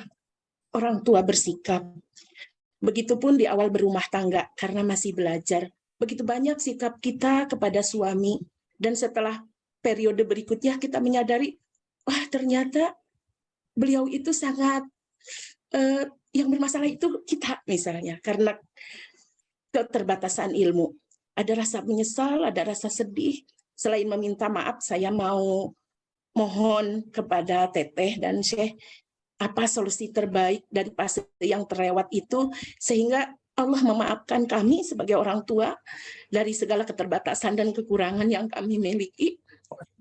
orang tua bersikap. Begitupun di awal berumah tangga karena masih belajar. Begitu banyak sikap kita kepada suami, dan setelah periode berikutnya kita menyadari, wah ternyata beliau itu sangat yang bermasalah itu kita misalnya, karena keterbatasan ilmu. Ada rasa menyesal, ada rasa sedih. Selain meminta maaf, saya mau mohon kepada Teteh dan Syekh, apa solusi terbaik dari fase yang terlewat itu, sehingga Allah memaafkan kami sebagai orang tua dari segala keterbatasan dan kekurangan yang kami miliki.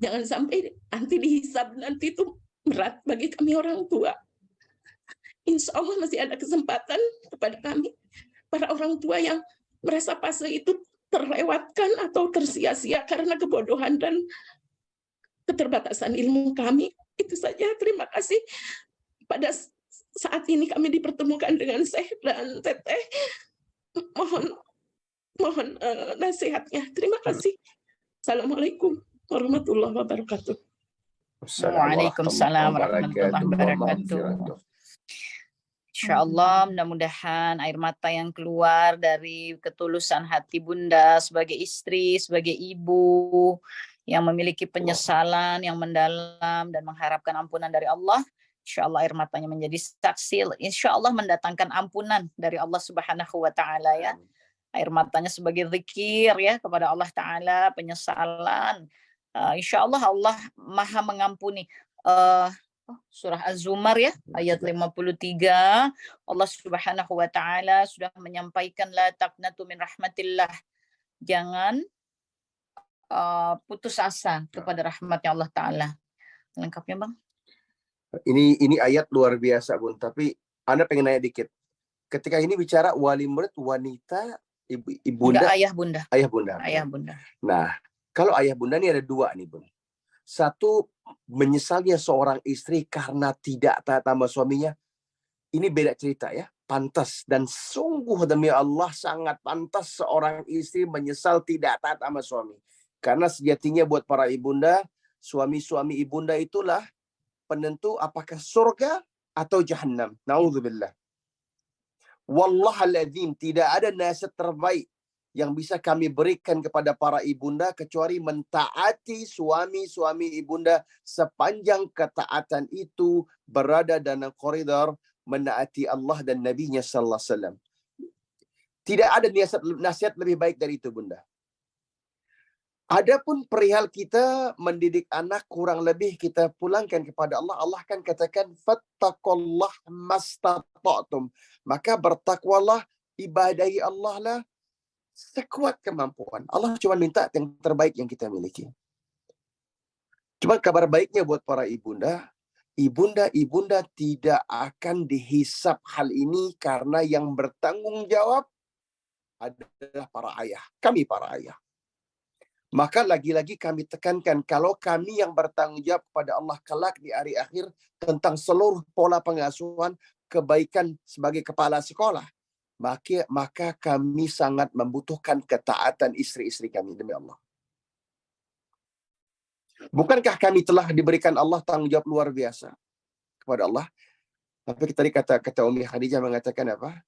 Jangan sampai nanti dihisab, nanti itu berat bagi kami orang tua. Insya Allah masih ada kesempatan kepada kami, para orang tua yang merasa fase itu terlewatkan atau tersia-sia karena kebodohan dan keterbatasan ilmu kami. Itu saja, terima kasih. Pada saat ini kami dipertemukan dengan Syekh dan Teteh. Mohon nasihatnya. Terima kasih. Assalamualaikum warahmatullahi wabarakatuh. Waalaikumsalam warahmatullahi wabarakatuh. Insyaallah, mudah-mudahan air mata yang keluar dari ketulusan hati Bunda sebagai istri, sebagai ibu yang memiliki penyesalan yang mendalam dan mengharapkan ampunan dari Allah, insyaallah air matanya menjadi saksi, insyaallah mendatangkan ampunan dari Allah Subhanahu wa taala ya. Air matanya sebagai zikir ya kepada Allah taala, penyesalan. Insyaallah Allah Maha mengampuni. Surah Az-Zumar ya, ayat 53, Allah Subhanahu wa taala sudah menyampaikan la taqnatu min rahmatillah. Jangan putus asa kepada rahmatnya Allah taala. Lengkapnya, Bang. Ini ayat luar biasa, Bun, tapi Anda pengen nanya dikit. Ketika ini bicara wali murid wanita, ibunda. Enggak, ayah bunda. Ayah bunda. Ayah bunda. Nah, kalau ayah bunda ini ada dua nih, Bun. Satu, menyesalnya seorang istri karena tidak taat sama suaminya. Ini beda cerita ya. Pantas dan sungguh demi Allah sangat pantas seorang istri menyesal tidak taat sama suami. Karena sejatinya buat para ibunda, suami-suami ibunda itulah penentu apakah surga atau jahannam. Na'udzubillah. Wallahal-azim, tidak ada nasihat terbaik yang bisa kami berikan kepada para ibunda kecuali mentaati suami-suami ibunda sepanjang ketaatan itu berada dalam koridor menaati Allah dan Nabi-Nya sallallahu alaihi wasallam. Tidak ada nasihat lebih baik dari itu, Bunda. Adapun perihal kita mendidik anak, kurang lebih kita pulangkan kepada Allah. Allah kan katakan fattaqullah mastata'tum. Maka bertakwalah, ibadahi Allah lah sekuat kemampuan. Allah cuma minta yang terbaik yang kita miliki. Cuma kabar baiknya buat para ibunda, ibunda tidak akan dihisap hal ini karena yang bertanggung jawab adalah para ayah. Kami para ayah. Maka lagi-lagi kami tekankan, kalau kami yang bertanggung jawab kepada Allah kelak di hari akhir tentang seluruh pola pengasuhan kebaikan sebagai kepala sekolah, maka kami sangat membutuhkan ketaatan istri-istri kami demi Allah. Bukankah kami telah diberikan Allah tanggung jawab luar biasa kepada Allah? Tapi tadi kata Umi Khadijah mengatakan apa?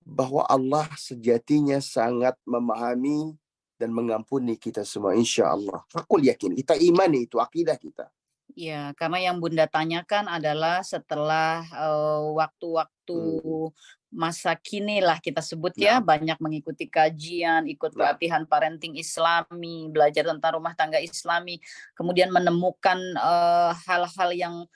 Bahwa Allah sejatinya sangat memahami dan mengampuni kita semua, insya Allah. Aku yakin, kita imani itu akidah kita. Ya, karena yang Bunda tanyakan adalah setelah waktu-waktu masa kini lah kita sebut ya, banyak mengikuti kajian, ikut pelatihan parenting Islami, belajar tentang rumah tangga Islami, kemudian menemukan hal-hal yang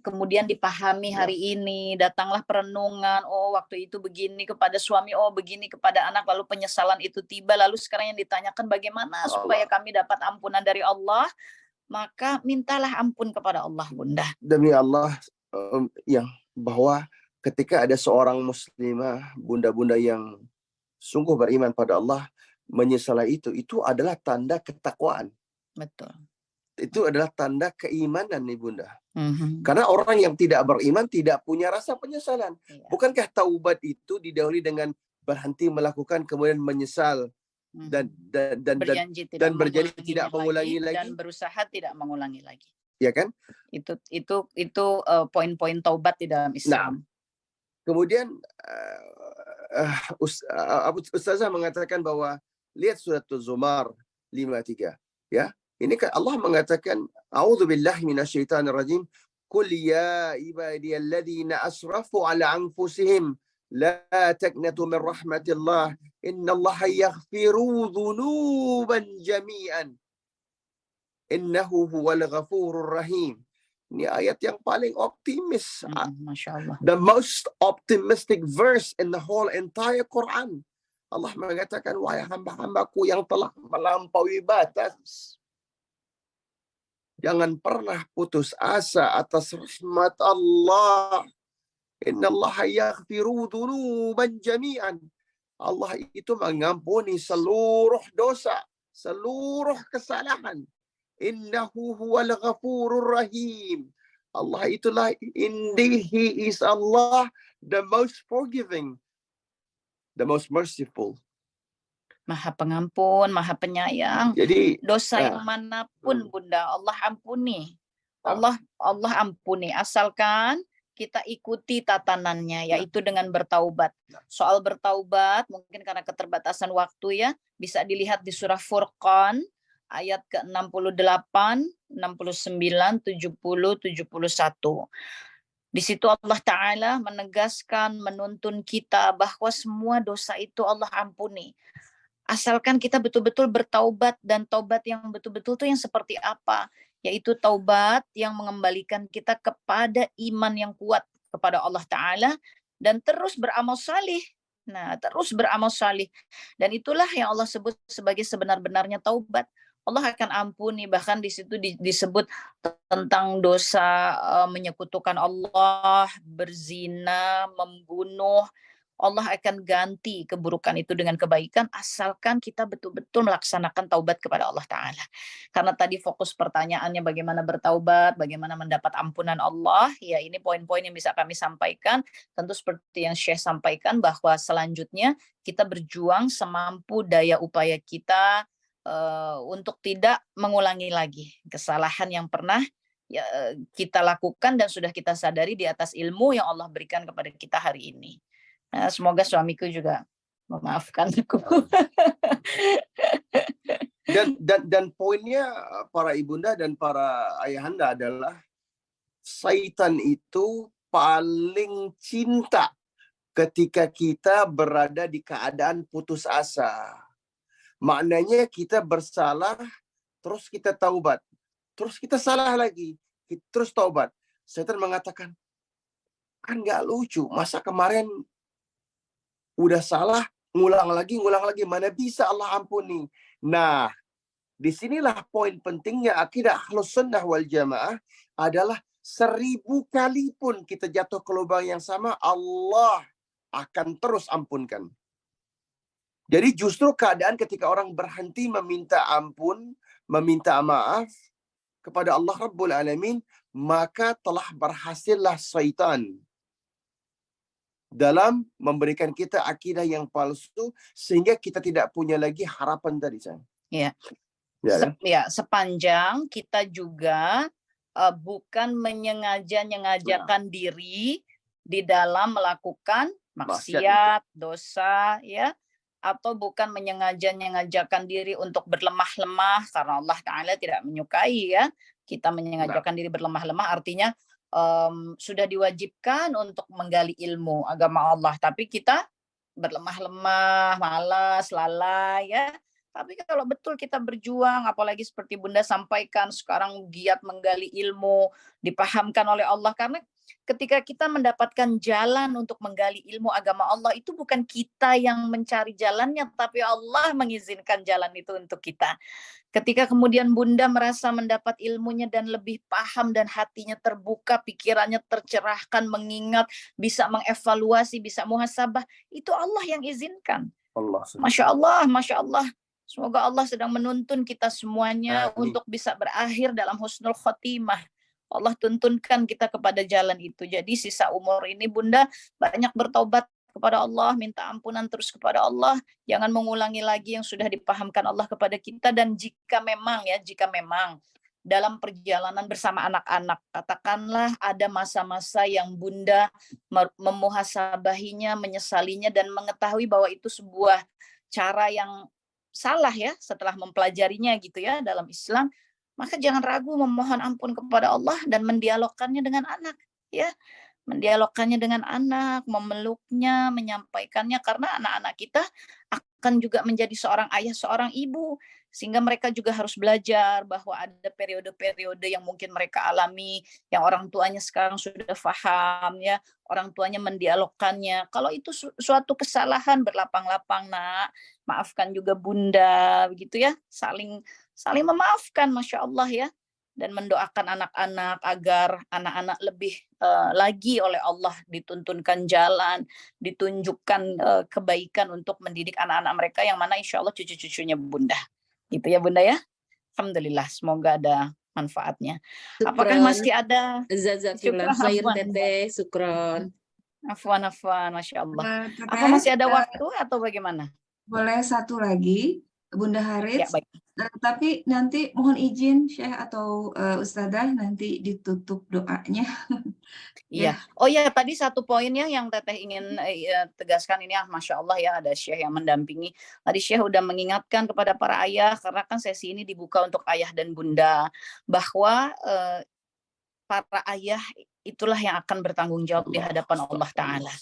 kemudian dipahami hari ini, datanglah perenungan, oh waktu itu begini kepada suami, oh begini kepada anak, lalu penyesalan itu tiba, lalu sekarang yang ditanyakan bagaimana supaya kami dapat ampunan dari Allah, maka mintalah ampun kepada Allah, Bunda. Demi Allah, yang bahwa ketika ada seorang muslimah, bunda-bunda yang sungguh beriman pada Allah, menyesali itu adalah tanda ketakwaan. Betul. Itu adalah tanda keimanan nih Bunda. Karena orang yang tidak beriman tidak punya rasa penyesalan. Bukankah taubat itu didahului dengan berhenti melakukan kemudian menyesal dan berjanji tidak mengulangi lagi dan berusaha tidak mengulangi lagi. Ya kan? Itu poin-poin taubat di dalam Islam. Nah, kemudian Ustazah mengatakan bahwa lihat surat Az-Zumar 53 ya. Ini kan Allah mengatakan, A'udzubillahi minasyaitonir rajim, Qul ya ibadiyalladzina asrafu ala anfusihim la taqnatu min rahmatillah, innallaha yaghfiru dzunuban jami'an. Innahu huwal ghafurur rahim. Ini ayat yang paling optimis. Masya Allah. The most optimistic verse in the whole entire Quran. Allah mengatakan, wahai hamba-hambaku yang telah melampaui batas, jangan pernah putus asa atas rahmat Allah. Innallaha yaghfiru dzunuban jami'an. Allah itu mengampuni seluruh dosa, seluruh kesalahan. Innahu huwal ghafurur rahim. Allah itulah, indeed He is Allah, the most forgiving, the most merciful. Maha pengampun, maha penyayang. Jadi dosa yang manapun Bunda, Allah ampuni. Allah ampuni asalkan kita ikuti tatanannya, yaitu dengan bertaubat. Soal bertaubat mungkin karena keterbatasan waktu ya, bisa dilihat di surah Furqan ayat ke-68, 69, 70, 71. Di situ Allah Ta'ala menegaskan, menuntun kita bahwa semua dosa itu Allah ampuni. Asalkan kita betul-betul bertaubat, dan taubat yang betul-betul itu yang seperti apa? Yaitu taubat yang mengembalikan kita kepada iman yang kuat kepada Allah Ta'ala dan terus beramal salih. Nah, terus beramal salih. Dan itulah yang Allah sebut sebagai sebenar-benarnya taubat. Allah akan ampuni, bahkan di situ disebut tentang dosa menyekutukan Allah, berzina, membunuh. Allah akan ganti keburukan itu dengan kebaikan asalkan kita betul-betul melaksanakan taubat kepada Allah Ta'ala. Karena tadi fokus pertanyaannya bagaimana bertaubat, bagaimana mendapat ampunan Allah, ya ini poin-poin yang bisa kami sampaikan. Tentu seperti yang Syekh sampaikan bahwa selanjutnya kita berjuang semampu daya upaya kita untuk tidak mengulangi lagi kesalahan yang pernah ya, kita lakukan dan sudah kita sadari di atas ilmu yang Allah berikan kepada kita hari ini. Nah, semoga suamiku juga memaafkan aku. Dan poinnya para ibunda dan para ayahanda adalah syaitan itu paling cinta ketika kita berada di keadaan putus asa. Maknanya kita bersalah, terus kita taubat. Terus kita salah lagi, terus taubat. Syaitan mengatakan, kan nggak lucu. Masa kemarin udah salah, ngulang lagi, mana bisa Allah ampuni. Nah, disinilah poin pentingnya akidah Ahlus Sunnah wal Jamaah adalah 1000 kali pun kita jatuh ke lubang yang sama, Allah akan terus ampunkan. Jadi justru keadaan ketika orang berhenti meminta ampun, meminta maaf kepada Allah Rabbul Alamin, maka telah berhasillah syaitan dalam memberikan kita akidah yang palsu sehingga kita tidak punya lagi harapan tadi, sayang. Ya. Ya, Sepanjang kita juga bukan menyengaja-nyengajakan diri di dalam melakukan maksiat, dosa, ya, atau bukan menyengaja-nyengajakan diri untuk berlemah-lemah karena Allah Ta'ala tidak menyukai, ya. Kita menyengajakan diri berlemah-lemah artinya sudah diwajibkan untuk menggali ilmu agama Allah, tapi kita berlemah-lemah, malas, lalai, ya. Tapi kalau betul kita berjuang, apalagi seperti Bunda sampaikan, sekarang giat menggali ilmu, dipahamkan oleh Allah. Karena ketika kita mendapatkan jalan untuk menggali ilmu agama Allah, itu bukan kita yang mencari jalannya, tapi Allah mengizinkan jalan itu untuk kita. Ketika kemudian Bunda merasa mendapat ilmunya dan lebih paham dan hatinya terbuka, pikirannya tercerahkan, mengingat, bisa mengevaluasi, bisa muhasabah, itu Allah yang izinkan. Allah. Masya Allah, Masya Allah. Semoga Allah sedang menuntun kita semuanya untuk bisa berakhir dalam husnul khotimah. Allah tuntunkan kita kepada jalan itu. Jadi sisa umur ini Bunda banyak bertaubat kepada Allah, minta ampunan terus kepada Allah. Jangan mengulangi lagi yang sudah dipahamkan Allah kepada kita. Dan jika memang dalam perjalanan bersama anak-anak, katakanlah ada masa-masa yang Bunda memuhasabahinya, menyesalinya, dan mengetahui bahwa itu sebuah cara yang salah, ya, setelah mempelajarinya gitu, ya, dalam Islam, maka jangan ragu memohon ampun kepada Allah dan mendialogkannya dengan anak, ya, mendialogkannya dengan anak, memeluknya, menyampaikannya, karena anak-anak kita akan juga menjadi seorang ayah, seorang ibu, sehingga mereka juga harus belajar bahwa ada periode-periode yang mungkin mereka alami, yang orang tuanya sekarang sudah paham, ya, orang tuanya mendialogkannya. Kalau itu suatu kesalahan, berlapang-lapang, Nak, maafkan juga Bunda, begitu, ya, saling memaafkan, Masya Allah, ya, dan mendoakan anak-anak agar anak-anak lebih lagi oleh Allah dituntunkan jalan, ditunjukkan kebaikan untuk mendidik anak-anak mereka, yang mana insya Allah cucu-cucunya Bunda. Gitu, ya, Bunda, ya. Alhamdulillah, semoga ada manfaatnya. Syukron. Apakah masih ada? Jazakallah khair, Teteh. Syukron. Afwan, Masya Allah. Apa masih ada waktu atau bagaimana? Boleh satu lagi, Bunda Haris. Ya, baik. Tapi nanti mohon izin Syekh atau Ustadzah nanti ditutup doanya. Iya. Oh ya, tadi satu poinnya yang Teteh ingin tegaskan ini, Masya Allah, ya, ada Syekh yang mendampingi. Tadi Syekh udah mengingatkan kepada para ayah, karena kan sesi ini dibuka untuk ayah dan bunda, bahwa para ayah itulah yang akan bertanggung jawab di hadapan Allah Ta'ala.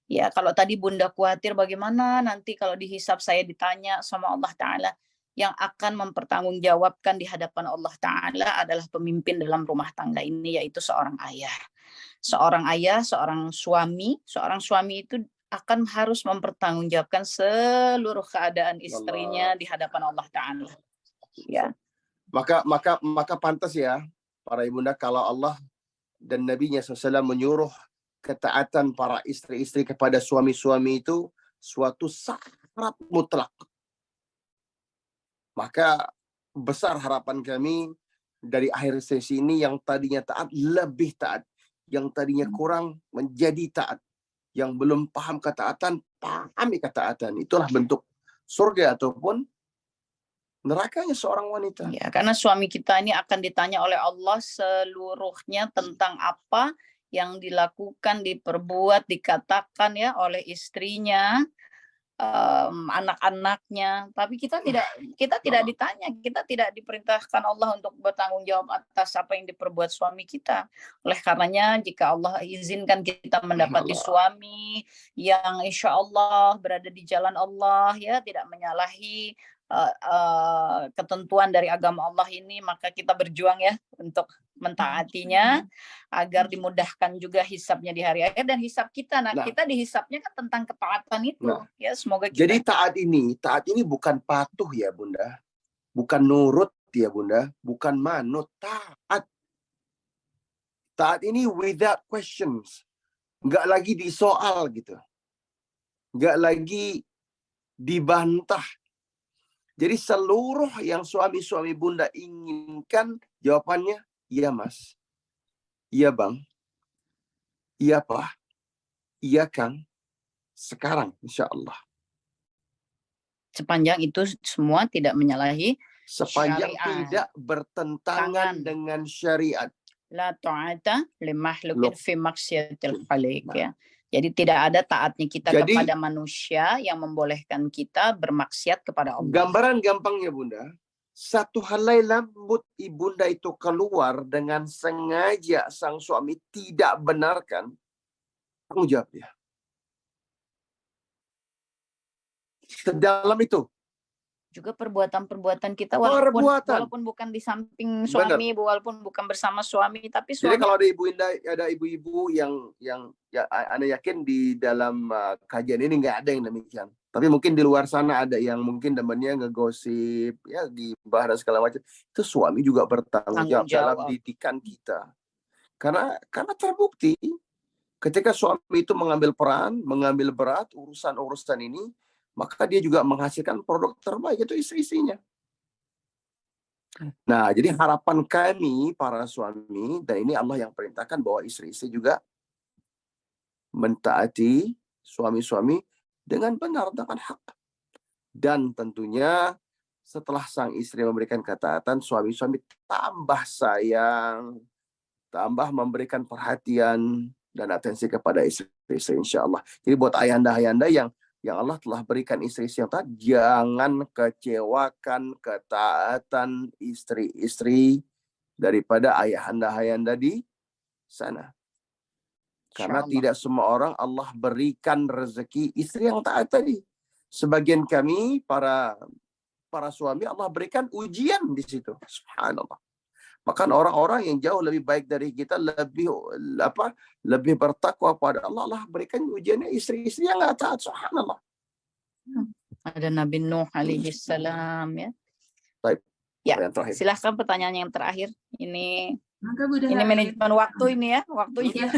Ya, kalau tadi Bunda khawatir bagaimana nanti kalau dihisab saya ditanya sama Allah Ta'ala, yang akan mempertanggungjawabkan di hadapan Allah Ta'ala adalah pemimpin dalam rumah tangga ini, yaitu seorang ayah. Seorang ayah, seorang suami itu akan harus mempertanggungjawabkan seluruh keadaan istrinya di hadapan Allah Ta'ala. Ya. Maka pantas, ya, para ibunda, kalau Allah dan Nabi-Nya SAW menyuruh ketaatan para istri-istri kepada suami-suami itu suatu syarat mutlak. Maka besar harapan kami dari akhir sesi ini, yang tadinya taat lebih taat, yang tadinya kurang menjadi taat, yang belum paham ketaatan pahami ketaatan. Itulah bentuk surga ataupun nerakanya seorang wanita. Ya, karena suami kita ini akan ditanya oleh Allah seluruhnya tentang apa yang dilakukan, diperbuat, dikatakan ya oleh istrinya, anak-anaknya. Tapi kita tidak ditanya, kita tidak diperintahkan Allah untuk bertanggung jawab atas apa yang diperbuat suami kita. Oleh karenanya, jika Allah izinkan kita mendapati suami yang insya Allah berada di jalan Allah, ya tidak menyalahi ketentuan dari agama Allah ini, maka kita berjuang ya untuk mentaatinya agar dimudahkan juga hisabnya di hari akhir dan hisab kita. Nah, kita dihisabnya kan tentang ketaatan itu. Ya, semoga kita. Jadi taat ini bukan patuh ya Bunda, bukan nurut ya Bunda, bukan manut, taat. Taat ini without questions, nggak lagi disoal gitu, nggak lagi dibantah. Jadi seluruh yang suami-suami Bunda inginkan, jawabannya, iya Mas, iya Bang, iya Pak, iya Kang, sekarang insya Allah. Sepanjang itu semua tidak menyalahi sepanjang syariat, tidak bertentangan dengan syariat. La ta'ata li makhluqin fi maksiatil khaliq ya. Jadi tidak ada taatnya kita kepada manusia yang membolehkan kita bermaksiat kepada Allah. Gambaran gampangnya Bunda, satu helai rambut ibunda itu keluar dengan sengaja sang suami tidak benarkan, tanggung jawab dia. Sedalam itu. Juga perbuatan-perbuatan kita walaupun bukan di samping suami, walaupun bukan bersama suami, tapi suami. Jadi kalau ada ibu-ibu yang ya Anda yakin di dalam kajian ini nggak ada yang demikian. Tapi mungkin di luar sana ada yang mungkin temannya ngegosip, ya gibah dan segala macam. Itu suami juga bertanggung jawab dalam didikan kita. Karena terbukti ketika suami itu mengambil peran, mengambil berat urusan-urusan ini, maka dia juga menghasilkan produk terbaik, itu istri-istrinya. Nah, jadi harapan kami para suami, dan ini Allah yang perintahkan bahwa istri-istri juga mentaati suami-suami dengan benar, dengan hak. Dan tentunya setelah sang istri memberikan ketaatan, suami-suami tambah sayang, tambah memberikan perhatian dan atensi kepada istri-istri insya Allah. Jadi buat ayahanda-ayahanda yang Allah telah berikan istri-istri yang taat, jangan kecewakan ketaatan istri-istri daripada ayahanda-ayahanda di sana. Karena tidak semua orang Allah berikan rezeki istri yang taat tadi. Sebagian kami para suami Allah berikan ujian di situ. Subhanallah. Maka orang-orang yang jauh lebih baik dari kita, lebih bertakwa pada Allah, Allah berikan ujiannya istri-istri yang nggak taat. Subhanallah. Ada Nabi Nuh alaihi salam ya. Baik. Ya, silahkan pertanyaan yang terakhir. Ini manajemen waktu ini ya, waktunya.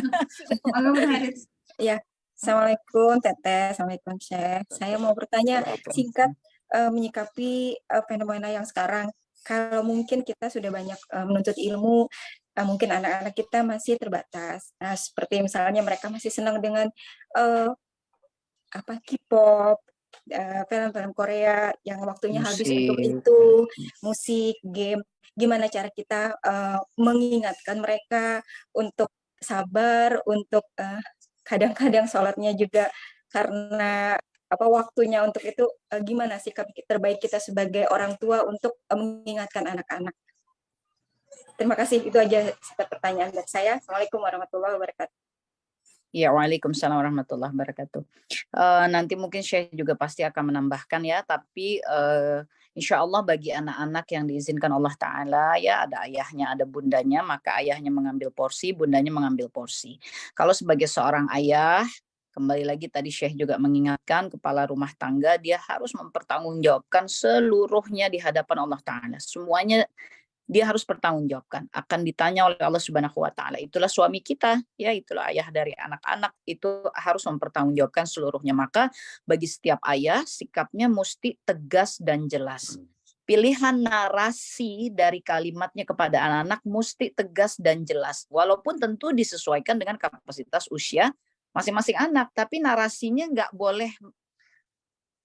Ya, Assalamualaikum Teteh, Assalamualaikum Syekh. Saya mau bertanya singkat menyikapi fenomena yang sekarang. Kalau mungkin kita sudah banyak menuntut ilmu, mungkin anak-anak kita masih terbatas. Nah, seperti misalnya mereka masih senang dengan K-pop, film-film Korea yang waktunya habis untuk itu, musik, game. Gimana cara kita mengingatkan mereka untuk sabar, untuk kadang-kadang sholatnya juga karena waktunya untuk itu, gimana sikap terbaik kita sebagai orang tua untuk mengingatkan anak-anak. Terima kasih, itu aja pertanyaan dari saya. Assalamualaikum warahmatullahi wabarakatuh. Ya, waalaikumsalam warahmatullahi wabarakatuh. Nanti mungkin Syekh juga pasti akan menambahkan ya, tapi insya Allah bagi anak-anak yang diizinkan Allah Ta'ala ya, ada ayahnya, ada bundanya, maka ayahnya mengambil porsi, bundanya mengambil porsi. Kalau sebagai seorang ayah, kembali lagi tadi Syekh juga mengingatkan kepala rumah tangga, dia harus mempertanggungjawabkan seluruhnya di hadapan Allah Ta'ala. Semuanya dia harus bertanggungjawabkan. Akan ditanya oleh Allah Subhanahu wa Ta'ala. Itulah suami kita, ya itulah ayah dari anak-anak. Itu harus mempertanggungjawabkan seluruhnya. Maka bagi setiap ayah, sikapnya mesti tegas dan jelas. Pilihan narasi dari kalimatnya kepada anak-anak mesti tegas dan jelas. Walaupun tentu disesuaikan dengan kapasitas usia masing-masing anak, tapi narasinya nggak boleh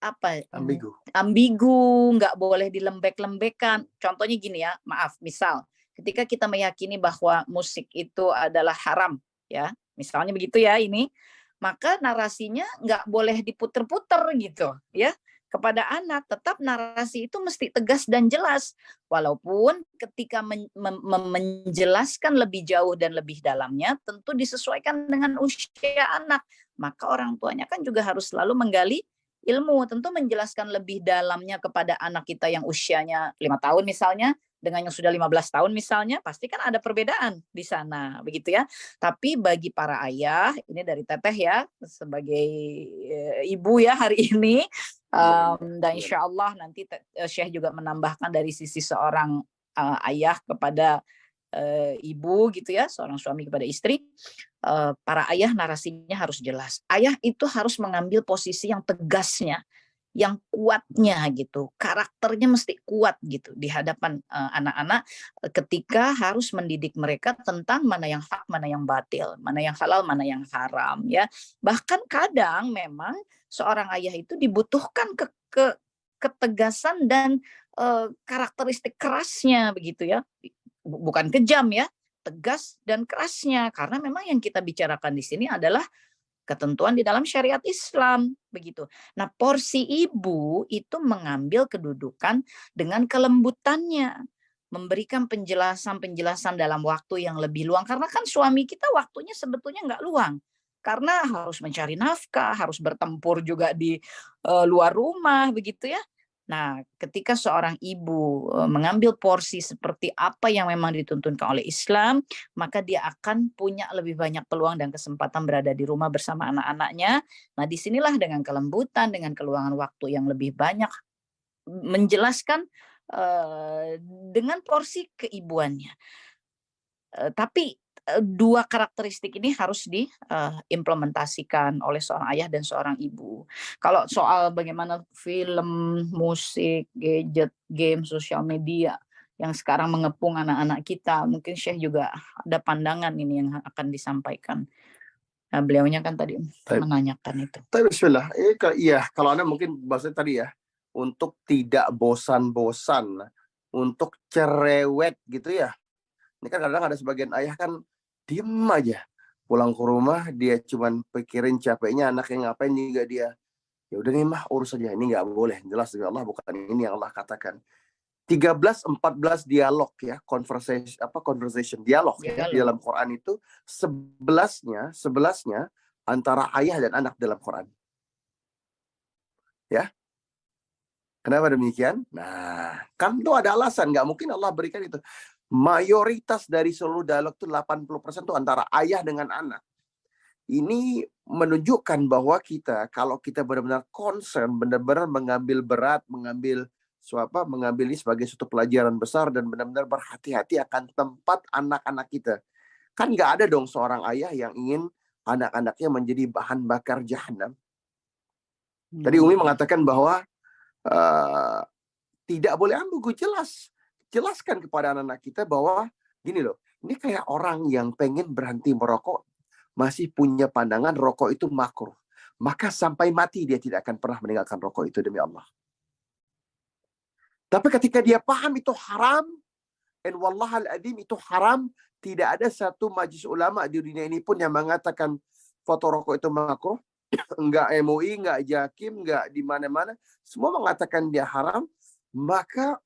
apa Ambigu. ambigu, nggak boleh dilembek-lembekkan. Contohnya gini ya, maaf, misal ketika kita meyakini bahwa musik itu adalah haram, ya, misalnya begitu ya ini, maka narasinya nggak boleh diputer-puter gitu, ya. Kepada anak, tetap narasi itu mesti tegas dan jelas. Walaupun ketika menjelaskan lebih jauh dan lebih dalamnya, tentu disesuaikan dengan usia anak. Maka orang tuanya kan juga harus selalu menggali ilmu. Tentu menjelaskan lebih dalamnya kepada anak kita yang usianya 5 tahun misalnya, dengan yang sudah 15 tahun misalnya, pasti kan ada perbedaan di sana, begitu ya. Tapi bagi para ayah, ini dari Teteh ya, sebagai ibu ya hari ini, dan insya Allah nanti Syekh juga menambahkan dari sisi seorang ayah kepada ibu gitu ya, seorang suami kepada istri, para ayah narasinya harus jelas. Ayah itu harus mengambil posisi yang tegasnya, yang kuatnya gitu, karakternya mesti kuat gitu di hadapan anak-anak ketika harus mendidik mereka tentang mana yang hak, mana yang batil, mana yang halal, mana yang haram ya. Bahkan kadang memang seorang ayah itu dibutuhkan ketegasan dan karakteristik kerasnya begitu ya, bukan kejam ya, tegas dan kerasnya, karena memang yang kita bicarakan di sini adalah ketentuan di dalam syariat Islam begitu. Nah, porsi ibu itu mengambil kedudukan dengan kelembutannya, memberikan penjelasan-penjelasan dalam waktu yang lebih luang, karena kan suami kita waktunya sebetulnya nggak luang, karena harus mencari nafkah, harus bertempur juga di luar rumah begitu ya. Nah, ketika seorang ibu mengambil porsi seperti apa yang memang dituntunkan oleh Islam, maka dia akan punya lebih banyak peluang dan kesempatan berada di rumah bersama anak-anaknya. Nah, disinilah dengan kelembutan, dengan keluangan waktu yang lebih banyak, menjelaskan dengan porsi keibuannya. Tapi dua karakteristik ini harus diimplementasikan oleh seorang ayah dan seorang ibu. Kalau soal bagaimana film, musik, gadget, game, sosial media yang sekarang mengepung anak-anak kita, mungkin Syekh juga ada pandangan ini yang akan disampaikan. Nah, beliaunya kan tadi menanyakan itu. Tapi bismillah, iya kalau Anda mungkin bahasanya tadi ya, untuk tidak bosan-bosan, untuk cerewet gitu ya. Ini kan kadang ada sebagian ayah kan diem aja, pulang ke rumah dia cuman pikirin capeknya anaknya ngapain juga dia. Ya udah nih mah urus aja, ini nggak boleh, jelas dari Allah bukan ini yang Allah katakan. 13-14 dialog ya, conversation dialog ya di dalam Quran itu 11-nya antara ayah dan anak dalam Quran. Ya. Kenapa demikian? Nah, kan itu ada alasan, nggak mungkin Allah berikan itu. Mayoritas dari seluruh dialog itu 80% itu antara ayah dengan anak. Ini menunjukkan bahwa kita, kalau kita benar-benar concern, benar-benar mengambil berat, mengambil ini sebagai suatu pelajaran besar dan benar-benar berhati-hati akan tempat anak-anak kita. Kan nggak ada dong seorang ayah yang ingin anak-anaknya menjadi bahan bakar jahanam. Tadi Umi mengatakan bahwa tidak boleh ambigu, jelaskan kepada anak-anak kita bahwa gini loh, ini kayak orang yang pengen berhenti merokok, masih punya pandangan rokok itu makruh. Maka sampai mati dia tidak akan pernah meninggalkan rokok itu demi Allah. Tapi ketika dia paham itu haram, and wallahal adim itu haram, tidak ada satu majelis ulama di dunia ini pun yang mengatakan foto rokok itu makruh. Enggak MUI, enggak Jakim, enggak di mana-mana, semua mengatakan dia haram. Maka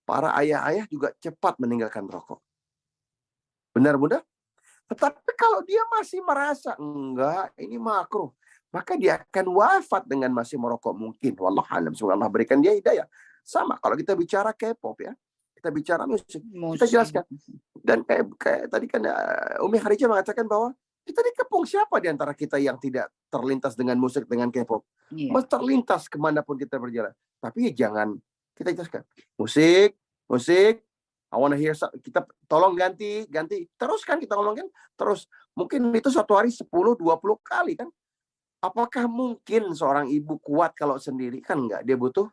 para ayah-ayah juga cepat meninggalkan rokok. Benar-benar. Tetapi kalau dia masih merasa enggak, ini makruh, maka dia akan wafat dengan masih merokok mungkin. Wallahu a'lam. Semoga Allah berikan dia hidayah. Sama kalau kita bicara K-pop ya, kita bicara musik. Kita jelaskan. Dan kayak tadi kan Umi Khadijah mengatakan bahwa kita dikepung, siapa di antara kita yang tidak terlintas dengan musik, dengan K-pop? Mas terlintas kemanapun kita berjalan. Tapi jangan, kita jelaskan. Musik, I wanna hear, kita tolong ganti. Terus kan kita ngomongin, terus. Mungkin itu satu hari 10-20 kali kan. Apakah mungkin seorang ibu kuat kalau sendiri? Kan enggak, dia butuh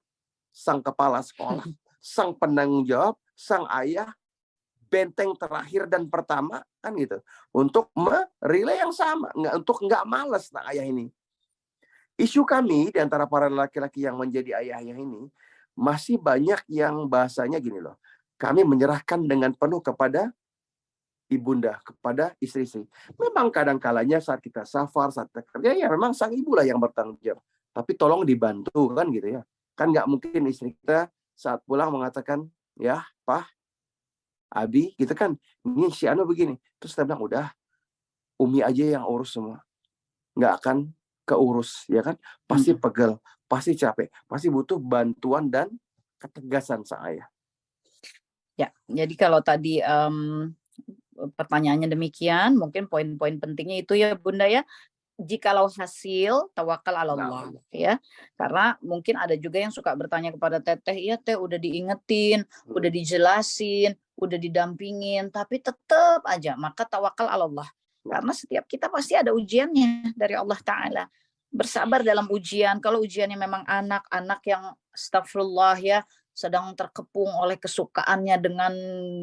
sang kepala sekolah, sang penanggung jawab, sang ayah, benteng terakhir dan pertama kan gitu, untuk relay yang sama, untuk nggak malas nah ayah ini. Isu kami di antara para laki-laki yang menjadi ayah-ayah ini, masih banyak yang bahasanya gini loh. Kami menyerahkan dengan penuh kepada ibunda, kepada istri-istri. Memang kadang-kalanya saat kita safar, saat kita kerja, ya memang sang ibu lah yang bertanggung jawab. Tapi tolong dibantu kan gitu ya. Kan nggak mungkin istri kita saat pulang mengatakan, ya Pak, Abi, gitu kan. Ini si Anu begini. Terus kita bilang, udah, Umi aja yang urus semua. Nggak akan keurus, ya kan? Pasti pegel, pasti capek, pasti butuh bantuan dan ketegasan sang ayah. Ya, jadi kalau tadi pertanyaannya demikian, mungkin poin-poin pentingnya itu ya Bunda ya. Jikalau hasil, tawakal ala Allah ya. Karena mungkin ada juga yang suka bertanya kepada Teteh, iya Teh udah diingetin, udah dijelasin, udah didampingin, tapi tetap aja, maka tawakal ala Allah. Karena setiap kita pasti ada ujiannya dari Allah Ta'ala. Bersabar dalam ujian. Kalau ujiannya memang anak-anak yang astagfirullah ya, sedang terkepung oleh kesukaannya dengan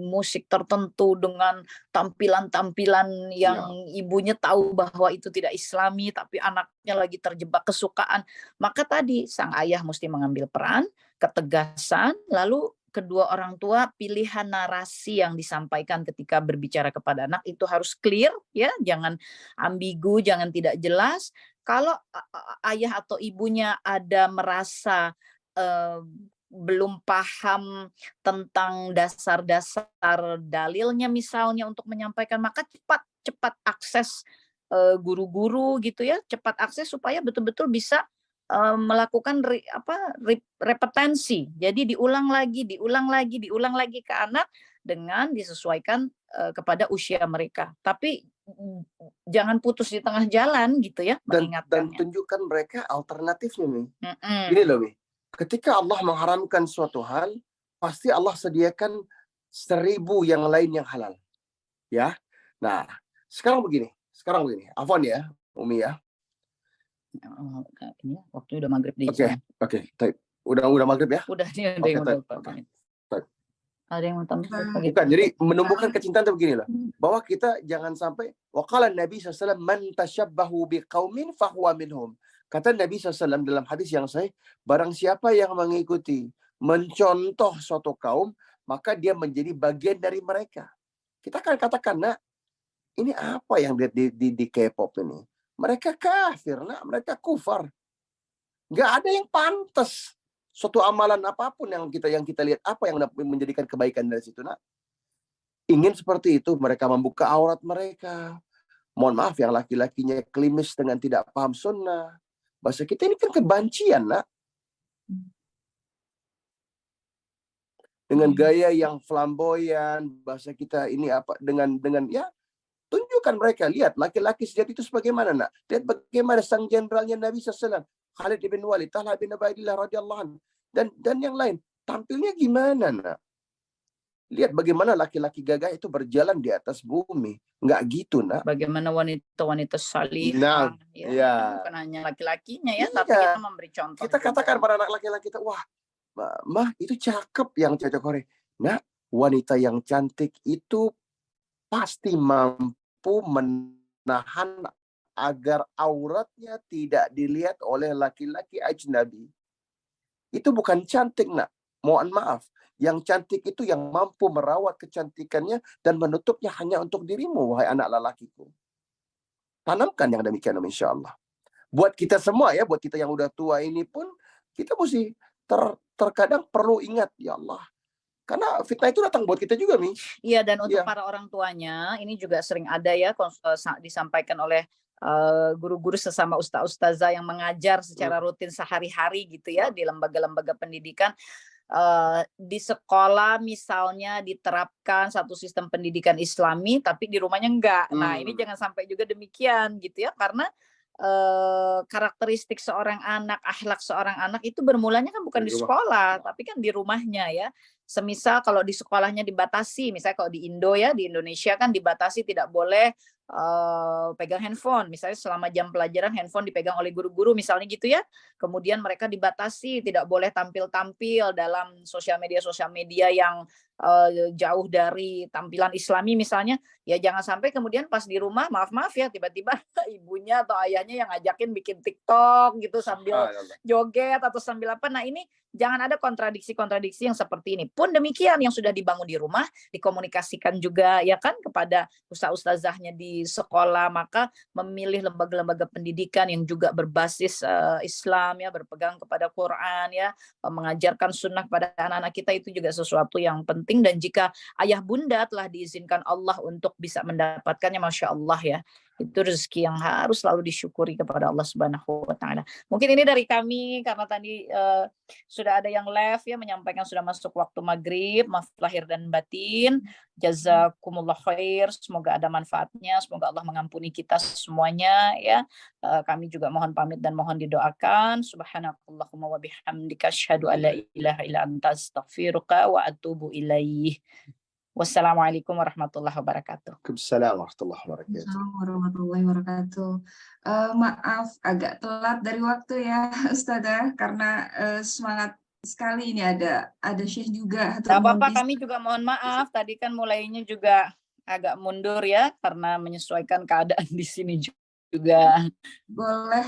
musik tertentu, dengan tampilan-tampilan yang ibunya tahu bahwa itu tidak islami, tapi anaknya lagi terjebak kesukaan. Maka tadi sang ayah mesti mengambil peran, ketegasan, lalu kedua orang tua pilihan narasi yang disampaikan ketika berbicara kepada anak itu harus clear ya, jangan ambigu, jangan tidak jelas. Kalau ayah atau ibunya ada merasa belum paham tentang dasar-dasar dalilnya misalnya untuk menyampaikan, maka cepat akses guru-guru gitu ya, cepat akses supaya betul-betul bisa melakukan repetensi. Jadi diulang lagi ke anak dengan disesuaikan kepada usia mereka. Tapi jangan putus di tengah jalan gitu ya, dan tunjukkan mereka alternatifnya nih. Gini loh Mi, ketika Allah mengharamkan suatu hal, pasti Allah sediakan 1000 yang lain yang halal. Ya. Nah, sekarang begini, Afwan ya, Umi ya. Ini waktu udah maghrib di Oke. Udah maghrib ya? Udah nih, ada yang ada yang mau tambah. Bukan, jadi menumbuhkan kecintaan itu begini loh, bahwa kita jangan sampai waqala Nabi SAW man tasyabbahu biqaumin fahuwa minhum. Kata Nabi SAW dalam hadis yang sahih, barang siapa yang mengikuti, mencontoh suatu kaum, maka dia menjadi bagian dari mereka. Kita akan katakan, nah, ini apa yang di K-pop ini? Mereka kafir, nah, mereka kufar. Nggak ada yang pantas. Suatu amalan apapun yang kita lihat, apa yang menjadikan kebaikan dari situ, nah. Ingin seperti itu, mereka membuka aurat mereka. Mohon maaf, yang laki-lakinya klimis dengan tidak paham sunnah. Bahasa kita ini kan kebancian, nak. Dengan gaya yang flamboyan, bahasa kita ini apa, dengan ya, tunjukkan mereka, lihat laki-laki sejati itu sebagaimana, nak. Lihat bagaimana sang jenderalnya Nabi SAW, Khalid bin Walid, Talha bin Ubaidillah radhiyallahu anhu, dan yang lain. Tampilnya gimana, nak? Lihat bagaimana laki-laki gagah itu berjalan di atas bumi. Nggak gitu, nak. Bagaimana wanita-wanita salihah. Nah, ya. Bukan hanya laki-lakinya ya, tapi kita memberi contoh. Kita katakan pada anak laki-laki kita, wah, mah itu cakep yang cocok Korea. Nah, wanita yang cantik itu pasti mampu menahan agar auratnya tidak dilihat oleh laki-laki ajnabi. Itu bukan cantik, nak. Mohon maaf. Yang cantik itu yang mampu merawat kecantikannya dan menutupnya hanya untuk dirimu, wahai anak lelakiku. Tanamkan yang demikian, insya Allah. Buat kita semua ya, buat kita yang udah tua ini pun, kita mesti terkadang perlu ingat, ya Allah. Karena fitnah itu datang buat kita juga, Mi. Iya, dan untuk para orang tuanya, ini juga sering ada ya, disampaikan oleh guru-guru sesama ustaz-ustazah yang mengajar secara rutin sehari-hari gitu ya, di lembaga-lembaga pendidikan. Di sekolah misalnya diterapkan satu sistem pendidikan Islami, tapi di rumahnya enggak. Nah, ini jangan sampai juga demikian gitu ya, karena karakteristik seorang anak, akhlak seorang anak itu bermulanya kan bukan di sekolah, tapi kan di rumahnya ya. Semisal kalau di sekolahnya dibatasi, misalnya kalau di Indo ya, di Indonesia kan dibatasi tidak boleh pegang handphone, misalnya selama jam pelajaran handphone dipegang oleh guru-guru misalnya gitu ya. Kemudian mereka dibatasi tidak boleh tampil-tampil dalam sosial media yang jauh dari tampilan Islami misalnya, ya jangan sampai kemudian pas di rumah maaf ya tiba-tiba ibunya atau ayahnya yang ngajakin bikin TikTok gitu sambil joget atau sambil apa. Nah ini jangan ada kontradiksi-kontradiksi yang seperti ini. Pun demikian yang sudah dibangun di rumah dikomunikasikan juga ya kan kepada ustaz-ustazahnya di sekolah, maka memilih lembaga-lembaga pendidikan yang juga berbasis Islam ya, berpegang kepada Quran ya, mengajarkan sunnah kepada anak-anak kita, itu juga sesuatu yang penting. Dan jika ayah bunda telah diizinkan Allah untuk bisa mendapatkannya, Masya Allah ya, itu rezeki yang harus selalu disyukuri kepada Allah Subhanahu wa Ta'ala. Mungkin ini dari kami karena tadi sudah ada yang live ya, menyampaikan sudah masuk waktu maghrib. Maaf lahir dan batin. Jazakumullah khair. Semoga ada manfaatnya. Semoga Allah mengampuni kita semuanya ya. Kami juga mohon pamit dan mohon didoakan. Subhanakallahumma wa bihamdika asyhadu an la ilaha illa anta astaghfiruka wa atubu ilaih. Wassalamualaikum warahmatullahi wabarakatuh. Waalaikumsalam warahmatullahi wabarakatuh. Assalamualaikum warahmatullahi wabarakatuh. Maaf agak telat dari waktu ya Ustazah, karena semangat sekali ini ada Syekh juga. Tidak apa-apa, kami juga mohon maaf. Tadi kan mulainya juga agak mundur ya karena menyesuaikan keadaan di sini juga. Boleh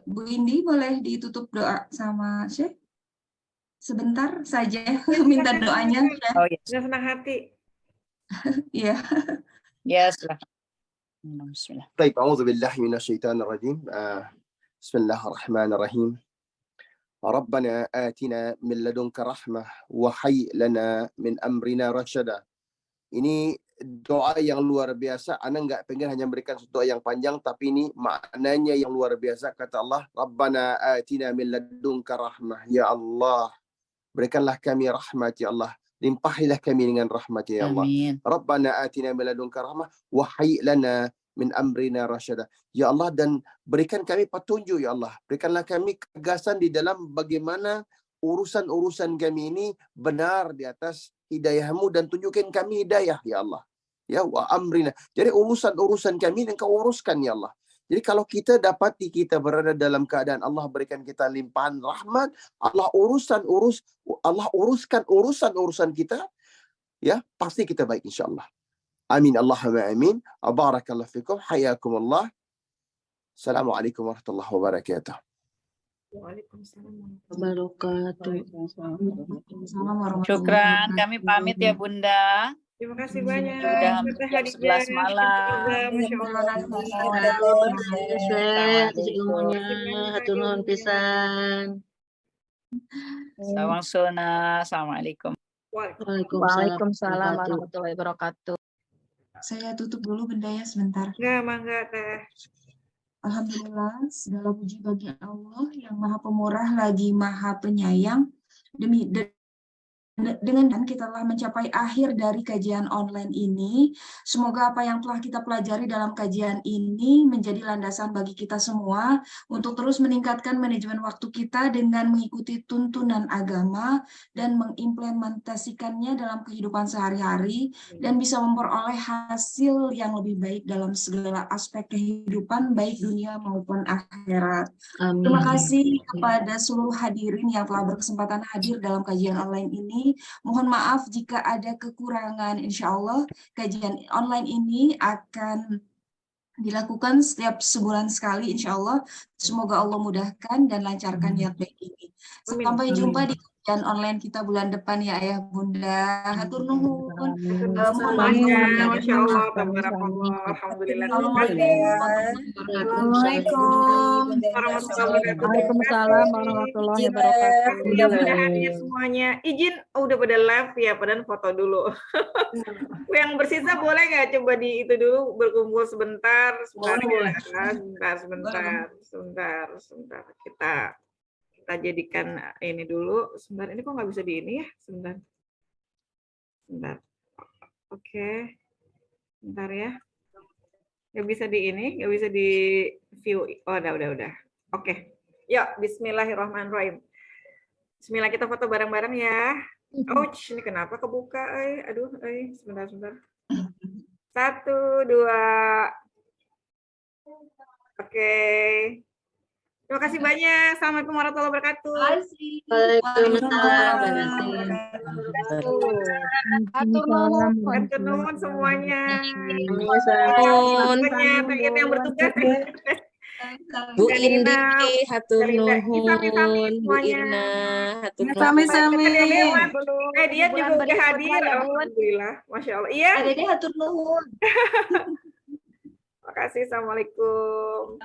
Bu Indi boleh ditutup doa sama Syekh? Sebentar saja minta doanya. Oh, yes. Sudah senang hati. Iya. Yes. Bismillah. طيب أعوذ بالله من الشيطان الرجيم. بسم الله الرحمن الرحيم. ربنا آتنا من لدنك رحمة وهيئ لنا من أمرنا رشدا. Ini doa yang luar biasa. Ana nggak pengen hanya memberikan doa yang panjang, tapi ini maknanya yang luar biasa. Kata Allah, Rabbana atina min ladunka rahmah. Ya Allah, berikanlah kami rahmat ya Allah. Limpahilah kami dengan rahmat ya Allah. Amin. Rabbana atina min ladunka rahmah wa hayyi lana min amrina rasyada. Ya Allah, dan berikan kami petunjuk ya Allah. Berikanlah kami kegasan di dalam bagaimana urusan-urusan kami ini benar di atas hidayah-Mu, dan tunjukkan kami hidayah ya Allah. Ya wa amrina. Jadi urusan-urusan kami yang Kau uruskan ya Allah. Jadi kalau kita dapati kita berada dalam keadaan Allah berikan kita limpahan rahmat, Allah uruskan urusan kita, ya pasti kita baik insyaallah. Amin Allahumma amin. Barakallahu fikum. Hayakumullah. Assalamualaikum warahmatullahi wabarakatuh. Waalaikumsalam warahmatullahi wabarakatuh. Syukran, kami pamit ya Bunda. Terima kasih banyak. Sudah hampir jam 11 malam. Sawang Suna. Assalamualaikum. Waalaikumsalam warahmatullahi wabarakatuh. Saya tutup dulu Bunda ya sebentar. Enggak, mangga Teh. Alhamdulillah, segala puji bagi Allah yang Maha Pemurah lagi Maha Penyayang. Dengan kita telah mencapai akhir dari kajian online ini. Semoga apa yang telah kita pelajari dalam kajian ini menjadi landasan bagi kita semua untuk terus meningkatkan manajemen waktu kita dengan mengikuti tuntunan agama dan mengimplementasikannya dalam kehidupan sehari-hari, dan bisa memperoleh hasil yang lebih baik dalam segala aspek kehidupan baik dunia maupun akhirat. Amin. Terima kasih kepada seluruh hadirin yang telah berkesempatan hadir dalam kajian online ini. Mohon maaf jika ada kekurangan. Insya Allah kajian online ini akan dilakukan setiap sebulan sekali, insya Allah. Semoga Allah mudahkan dan lancarkan niat baik ini. Sampai jumpa di kajian online kita bulan depan ya Ayah Bunda. Hatur nuhun. Masya Allah, alhamdulillah. Assalamualaikum. Waalaikumsalam warahmatullahi wabarakatuh. Mudah-mudahan semuanya izin udah pada live ya, padahal foto dulu. Yang bersisa boleh nggak coba di itu dulu berkumpul sebentar, sebentar. Kita jadikan ini dulu. Sebentar, ini kok nggak bisa di ini ya? Sebentar. Oke. Bentar ya. Nggak bisa di ini, nggak bisa di view. Oh, udah. Oke. Yuk, bismillahirrahmanirrahim. Bismillah, kita foto bareng-bareng ya. Ouch, ini kenapa kebuka? Aduh, sebentar. 1, 2. Oke. Terima kasih banyak. Assalamualaikum warahmatullahi wabarakatuh. Waalaikumsalam. Atur nuhun. Hatur nuhun semuanya. Nuhun. Semuanya, PGP yang bertugas. Bu Kak Nina, Indi, hatur Kak Linda, nuhun. Isami Bu semuanya. Irna, hatur nuhun. Sami-sami. Kak Dewan, dia Bulan juga udah berikutnya hadir. ya, Bun. Alhamdulillah, Masya Allah. Iya, Dede hatur nuhun. makasih. Assalamualaikum.